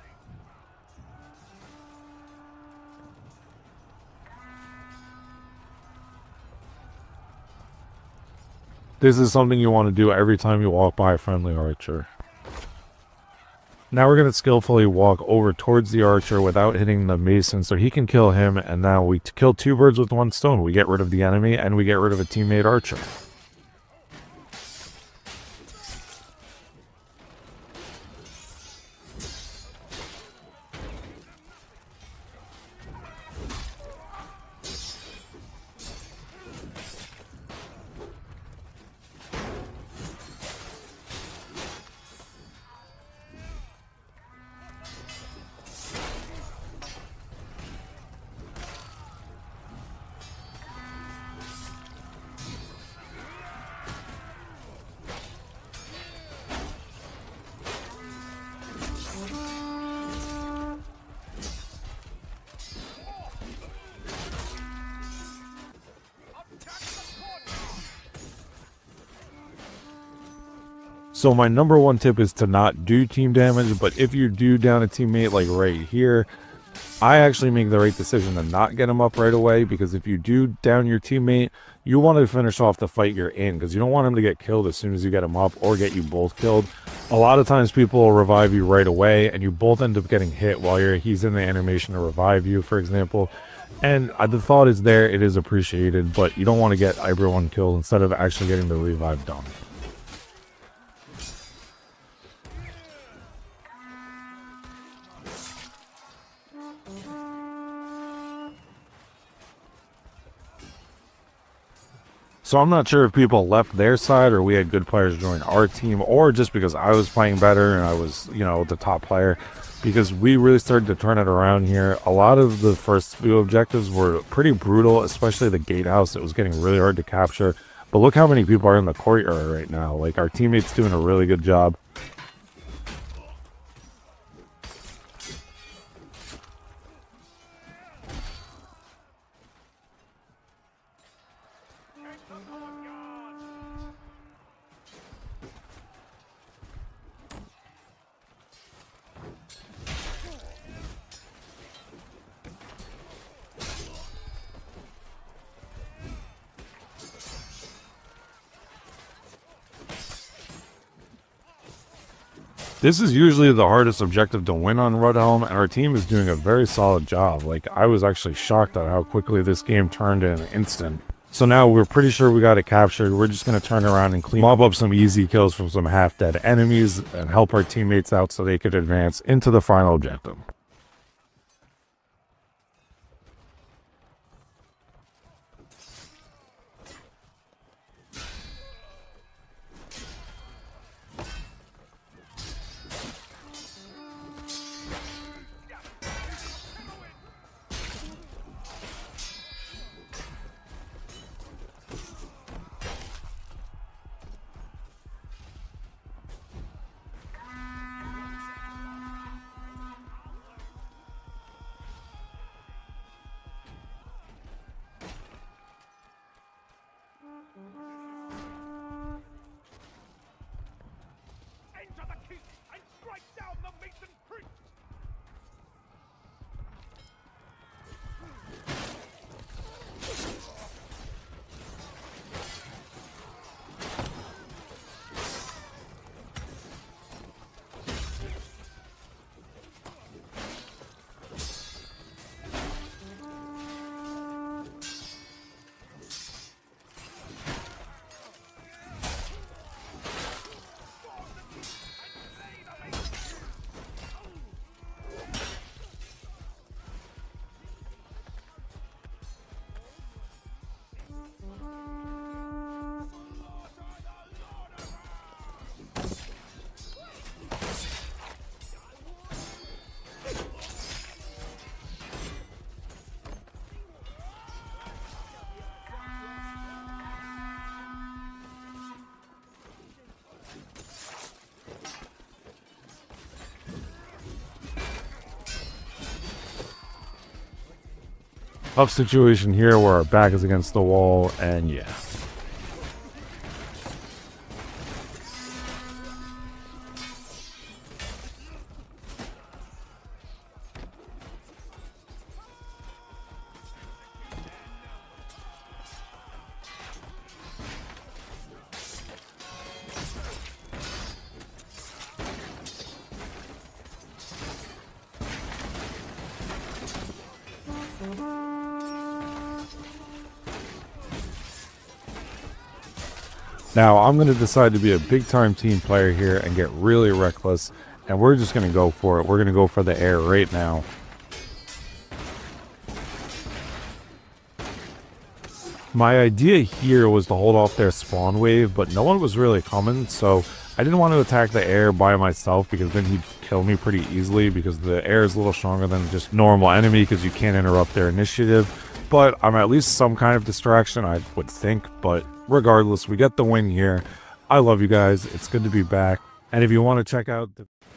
This is something you want to do every time you walk by a friendly archer. Now we're going to skillfully walk over towards the archer without hitting the mason so he can kill him, and now we kill two birds with one stone. We get rid of the enemy and we get rid of a teammate archer. So my number one tip is to not do team damage, but if you do down a teammate like right here, I actually make the right decision to not get him up right away, because if you do down your teammate, you want to finish off the fight you're in, because you don't want him to get killed as soon as you get him up or get you both killed. A lot of times people will revive you right away and you both end up getting hit while he's in the animation to revive you, for example. And the thought is there, it is appreciated, but you don't want to get everyone killed instead of actually getting the revive done. So I'm not sure if people left their side or we had good players join our team, or just because I was playing better and I was, you know, the top player, because we really started to turn it around here. A lot of the first few objectives were pretty brutal, especially the gatehouse. It was getting really hard to capture. But look how many people are in the courtyard right now. Like, our teammates doing a really good job. This is usually the hardest objective to win on Rudhelm, and our team is doing a very solid job. Like, I was actually shocked at how quickly this game turned in an instant. So now we're pretty sure we got it captured. We're just going to turn around and mob up some easy kills from some half-dead enemies and help our teammates out so they could advance into the final objective. Enter the keep and strike down the Mason priest! Tough situation here where our back is against the wall, and yeah. Now, I'm going to decide to be a big-time team player here and get really reckless, and we're just going to go for it. We're going to go for the air right now. My idea here was to hold off their spawn wave, but no one was really coming, so I didn't want to attack the air by myself because then he'd kill me pretty easily, because the air is a little stronger than just normal enemy because you can't interrupt their initiative. But I'm at least some kind of distraction, I would think. But regardless, we get the win here. I love you guys. It's good to be back. And if you want to check out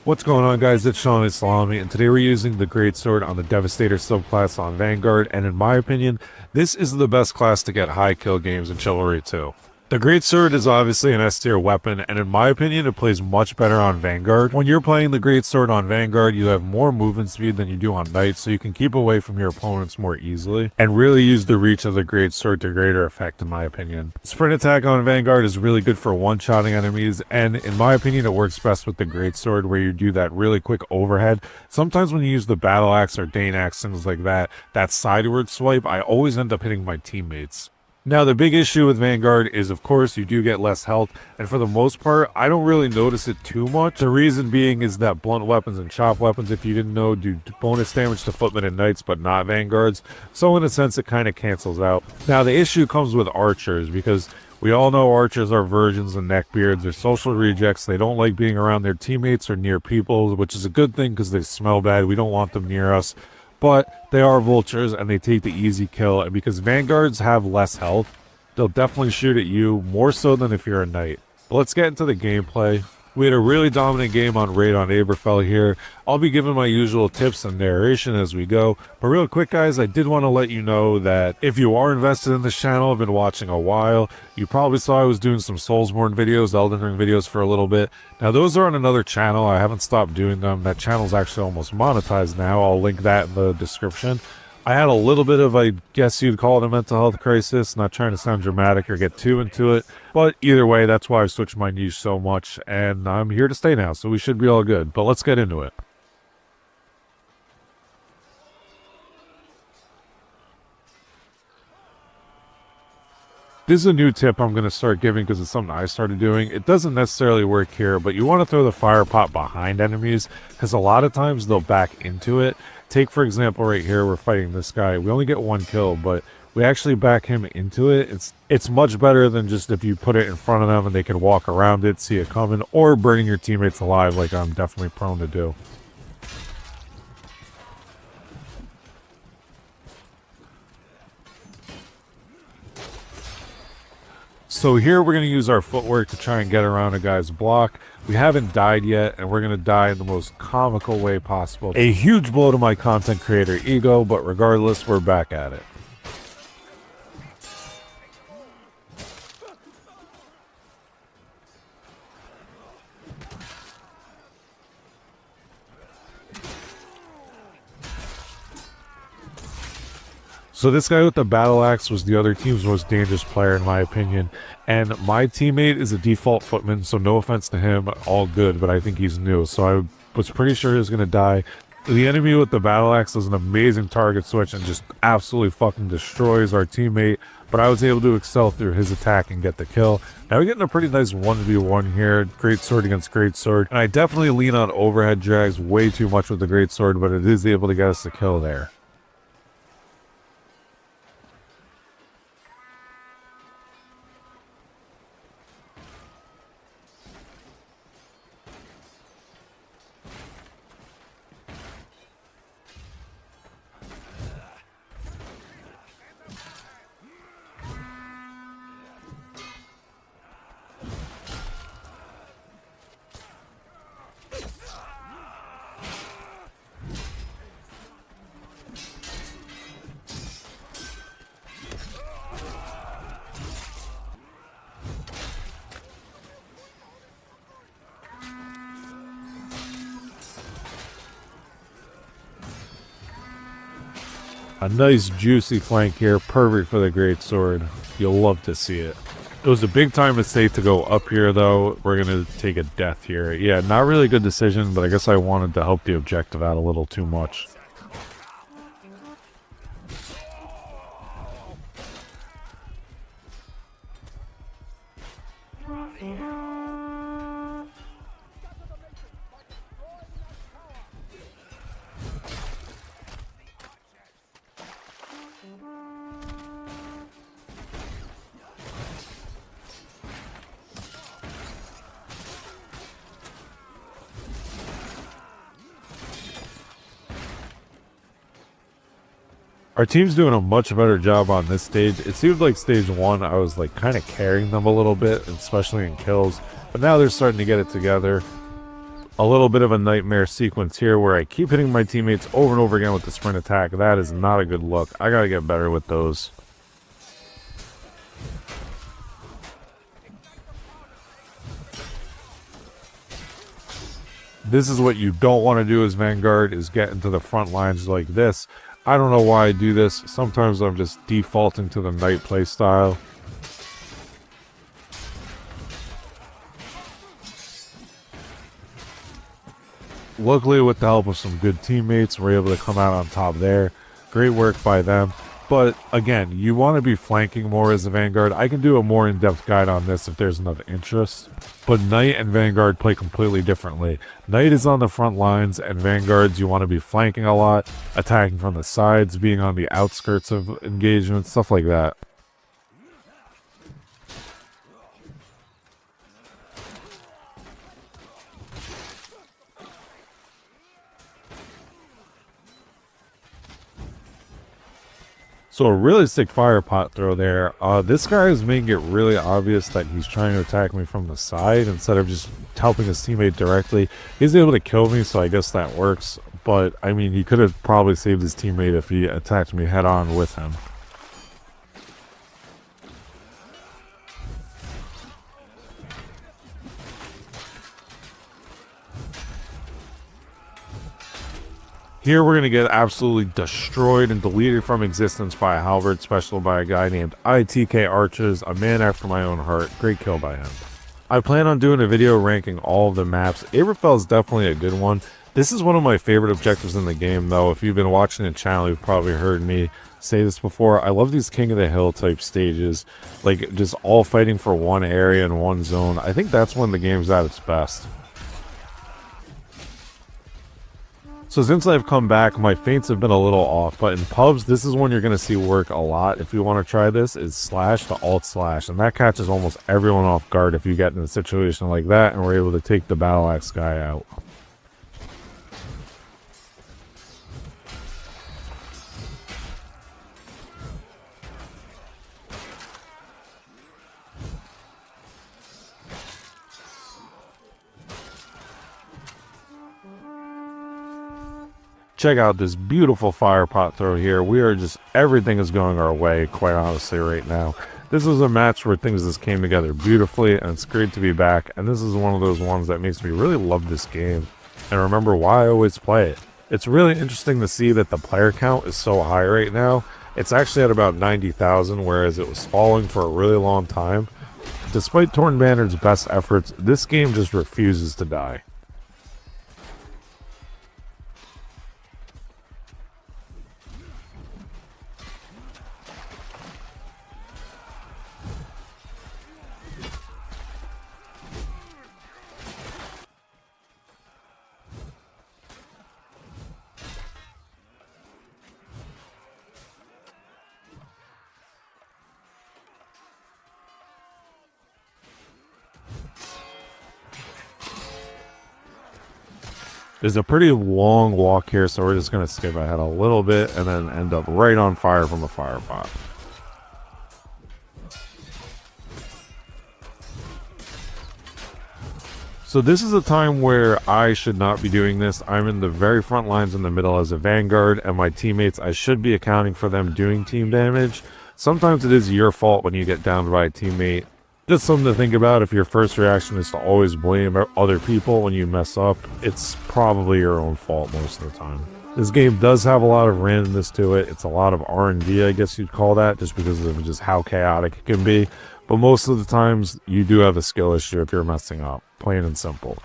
what's going on, guys, it's Seany and Salami, and today we're using the Greatsword on the Devastator subclass on Vanguard. And in my opinion, this is the best class to get high kill games in Chivalry 2. The Greatsword is obviously an S tier weapon, and in my opinion, it plays much better on Vanguard. When you're playing the Greatsword on Vanguard, you have more movement speed than you do on Knight, so you can keep away from your opponents more easily, and really use the reach of the Greatsword to greater effect, in my opinion. Sprint attack on Vanguard is really good for one-shotting enemies, and in my opinion, it works best with the Greatsword, where you do that really quick overhead. Sometimes when you use the Battle Axe or Dane Axe, things like that sideward swipe, I always end up hitting my teammates. Now, the big issue with Vanguard is, of course, you do get less health, and for the most part, I don't really notice it too much. The reason being is that blunt weapons and chop weapons, if you didn't know, do bonus damage to footmen and knights, but not Vanguards, so in a sense, it kind of cancels out. Now, the issue comes with archers, because we all know archers are virgins and neckbeards. They're social rejects. They don't like being around their teammates or near people, which is a good thing because they smell bad. We don't want them near us. But they are vultures and they take the easy kill, and because Vanguards have less health, they'll definitely shoot at you more so than if you're a knight. But let's get into the gameplay. We had a really dominant game on raid on Aberfell here. I'll be giving my usual tips and narration as we go. But real quick, guys, I did want to let you know that if you are invested in this channel, I've been watching a while, you probably saw I was doing some Soulsborne videos, Elden Ring videos for a little bit. Now, those are on another channel. I haven't stopped doing them. That channel's actually almost monetized now. I'll link that in the description. I had a little bit of, I guess you'd call it a mental health crisis, not trying to sound dramatic or get too into it, but either way, that's why I switched my niche so much, and I'm here to stay now, so we should be all good, but let's get into it. This is a new tip I'm going to start giving because it's something I started doing. It doesn't necessarily work here, but you want to throw the fire pot behind enemies because a lot of times they'll back into it. Take, for example, right here, we're fighting this guy. We only get one kill, but we actually back him into it. It's much better than just if you put it in front of them and they can walk around it, see it coming, or burning your teammates alive like I'm definitely prone to do. So here we're going to use our footwork to try and get around a guy's block. We haven't died yet, and we're going to die in the most comical way possible. A huge blow to my content creator ego, but regardless, we're back at it. So this guy with the battle axe was the other team's most dangerous player in my opinion, and my teammate is a default footman, so no offense to him, all good, but I think he's new, so I was pretty sure he was going to die. The enemy with the battle axe does an amazing target switch and just absolutely fucking destroys our teammate, but I was able to excel through his attack and get the kill. Now we're getting a pretty nice 1v1 here, great sword against great sword, and I definitely lean on overhead drags way too much with the great sword, but it is able to get us the kill there. A nice juicy flank here, perfect for the great sword. You'll love to see it. It was a big time mistake to go up here though. We're going to take a death here. Yeah, not really a good decision, but I guess I wanted to help the objective out a little too much. Our team's doing a much better job on this stage. It seemed like stage 1, I was like kind of carrying them a little bit, especially in kills. But now they're starting to get it together. A little bit of a nightmare sequence here where I keep hitting my teammates over and over again with the sprint attack. That is not a good look. I gotta get better with those. This is what you don't want to do as Vanguard, is get into the front lines like this. I don't know why I do this. Sometimes I'm just defaulting to the Knight play style. Luckily, with the help of some good teammates, we're able to come out on top there. Great work by them. But again, you want to be flanking more as a Vanguard. I can do a more in-depth guide on this if there's enough interest. But Knight and Vanguard play completely differently. Knight is on the front lines, and Vanguards, you want to be flanking a lot, attacking from the sides, being on the outskirts of engagement, stuff like that. So a really sick fire pot throw there. This guy is making it really obvious that he's trying to attack me from the side instead of just helping his teammate directly. He's able to kill me, so I guess that works. But, I mean, he could have probably saved his teammate if he attacked me head on with him. Here we're going to get absolutely destroyed and deleted from existence by a halberd special by a guy named ITK Arches, a man after my own heart. Great kill by him. I plan on doing a video ranking all of the maps. Aberfell is definitely a good one. This is one of my favorite objectives in the game, though. If you've been watching the channel, you've probably heard me say this before. I love these King of the Hill type stages, like just all fighting for one area and one zone. I think that's when the game's at its best. So since I've come back, my feints have been a little off, but in pubs, this is when you're going to see work a lot. If you want to try this, is slash to alt slash, and that catches almost everyone off guard if you get in a situation like that and we're able to take the battle axe guy out. Check out this beautiful fire pot throw here. We are just, everything is going our way, quite honestly, right now. This was a match where things just came together beautifully, and it's great to be back. And this is one of those ones that makes me really love this game and remember why I always play it. It's really interesting to see that the player count is so high right now. It's actually at about 90,000, whereas it was falling for a really long time. Despite Torn Banner's best efforts, this game just refuses to die. There's a pretty long walk here, so we're just going to skip ahead a little bit and then end up right on fire from a fire pot. So this is a time where I should not be doing this. I'm in the very front lines in the middle as a Vanguard, and my teammates, I should be accounting for them doing team damage. Sometimes it is your fault when you get downed by a teammate. Just something to think about. If your first reaction is to always blame other people when you mess up, it's probably your own fault most of the time. This game does have a lot of randomness to it. It's a lot of R&D, I guess you'd call that, just because of just how chaotic it can be. But most of the times, you do have a skill issue if you're messing up. Plain and simple.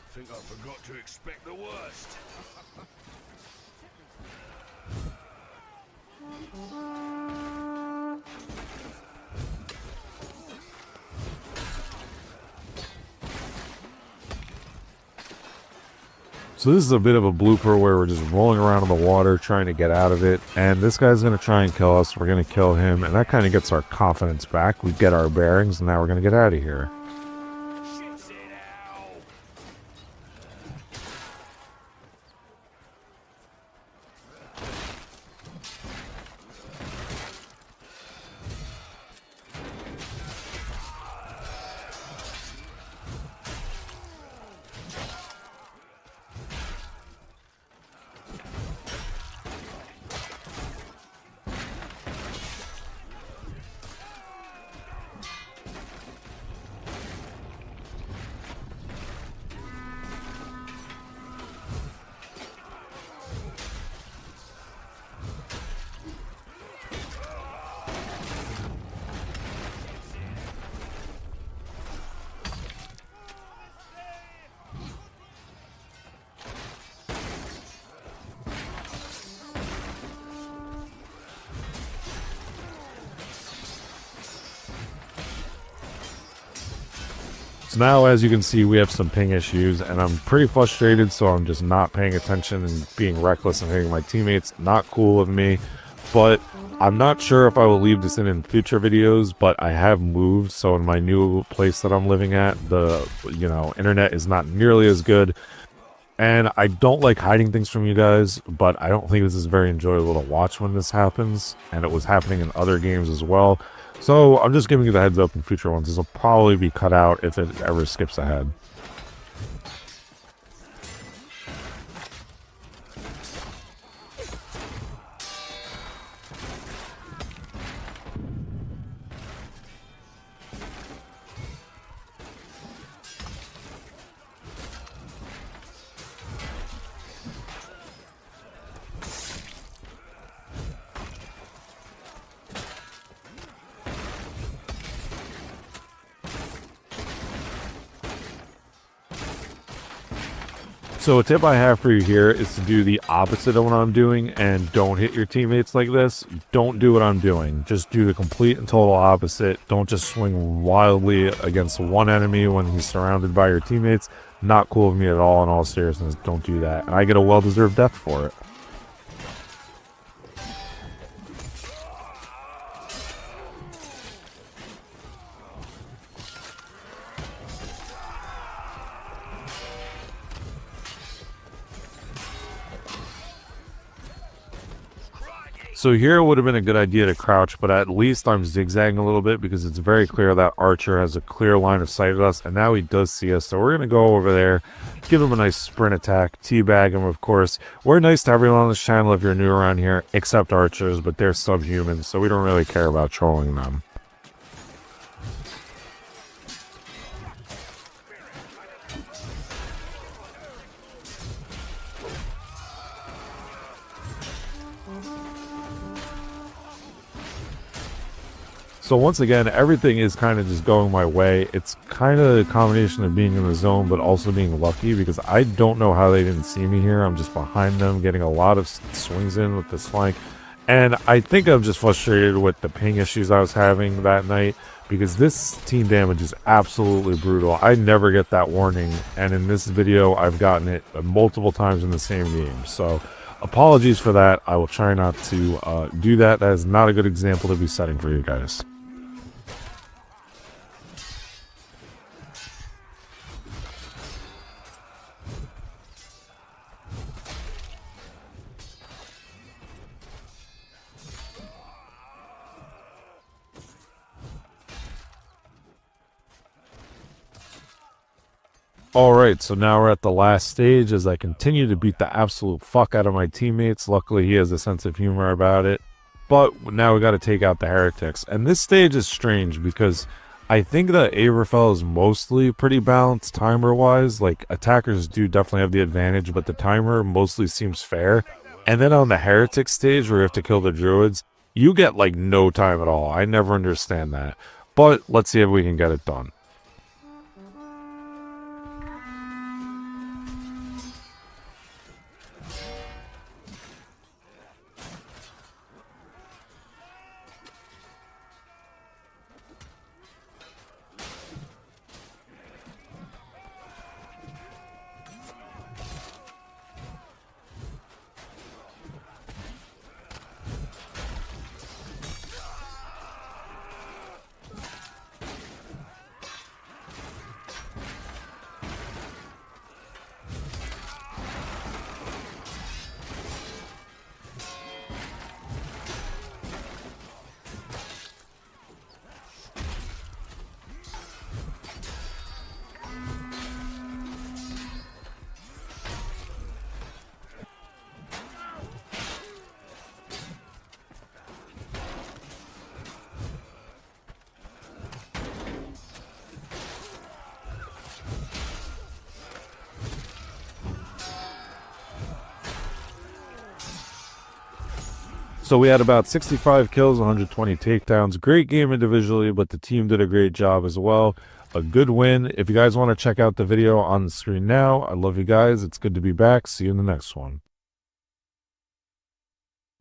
I think I forgot to expect the worst. So this is a bit of a blooper where we're just rolling around in the water trying to get out of it, and this guy's going to try and kill us. We're going to kill him, and that kind of gets our confidence back. We get our bearings, and now we're going to get out of here. So now, as you can see, we have some ping issues, and I'm pretty frustrated, so I'm just not paying attention and being reckless and hitting my teammates. Not cool of me, but I'm not sure if I will leave this in future videos, but I have moved, so in my new place that I'm living at, the, internet is not nearly as good. And I don't like hiding things from you guys, but I don't think this is very enjoyable to watch when this happens, and it was happening in other games as well. So I'm just giving you the heads up in future ones. This will probably be cut out if it ever skips ahead. So a tip I have for you here is to do the opposite of what I'm doing and don't hit your teammates like this. Don't do what I'm doing. Just do the complete and total opposite. Don't just swing wildly against one enemy when he's surrounded by your teammates. Not cool of me at all, in all seriousness. Don't do that. And I get a well-deserved death for it. So here it would have been a good idea to crouch, but at least I'm zigzagging a little bit because it's very clear that Archer has a clear line of sight at us, and now he does see us. So we're going to go over there, give him a nice sprint attack, teabag him, of course. We're nice to everyone on this channel if you're new around here, except archers, but they're subhuman, so we don't really care about trolling them. So once again, everything is kind of just going my way. It's kind of a combination of being in the zone, but also being lucky because I don't know how they didn't see me here. I'm just behind them, getting a lot of swings in with this flank. And I think I'm just frustrated with the ping issues I was having that night because this team damage is absolutely brutal. I never get that warning. And in this video, I've gotten it multiple times in the same game. So apologies for that. I will try not to do that. That is not a good example to be setting for you guys. Alright, so now we're at the last stage as I continue to beat the absolute fuck out of my teammates. Luckily, he has a sense of humor about it. But now we got to take out the heretics. And this stage is strange because I think that Averfell is mostly pretty balanced timer-wise. Like, attackers do definitely have the advantage, but the timer mostly seems fair. And then on the heretic stage where you have to kill the druids, you get like no time at all. I never understand that. But let's see if we can get it done. So we had about 65 kills, 120 takedowns. Great game individually, but the team did a great job as well. A good win. If you guys want to check out the video on the screen now, I love you guys. It's good to be back. See you in the next one.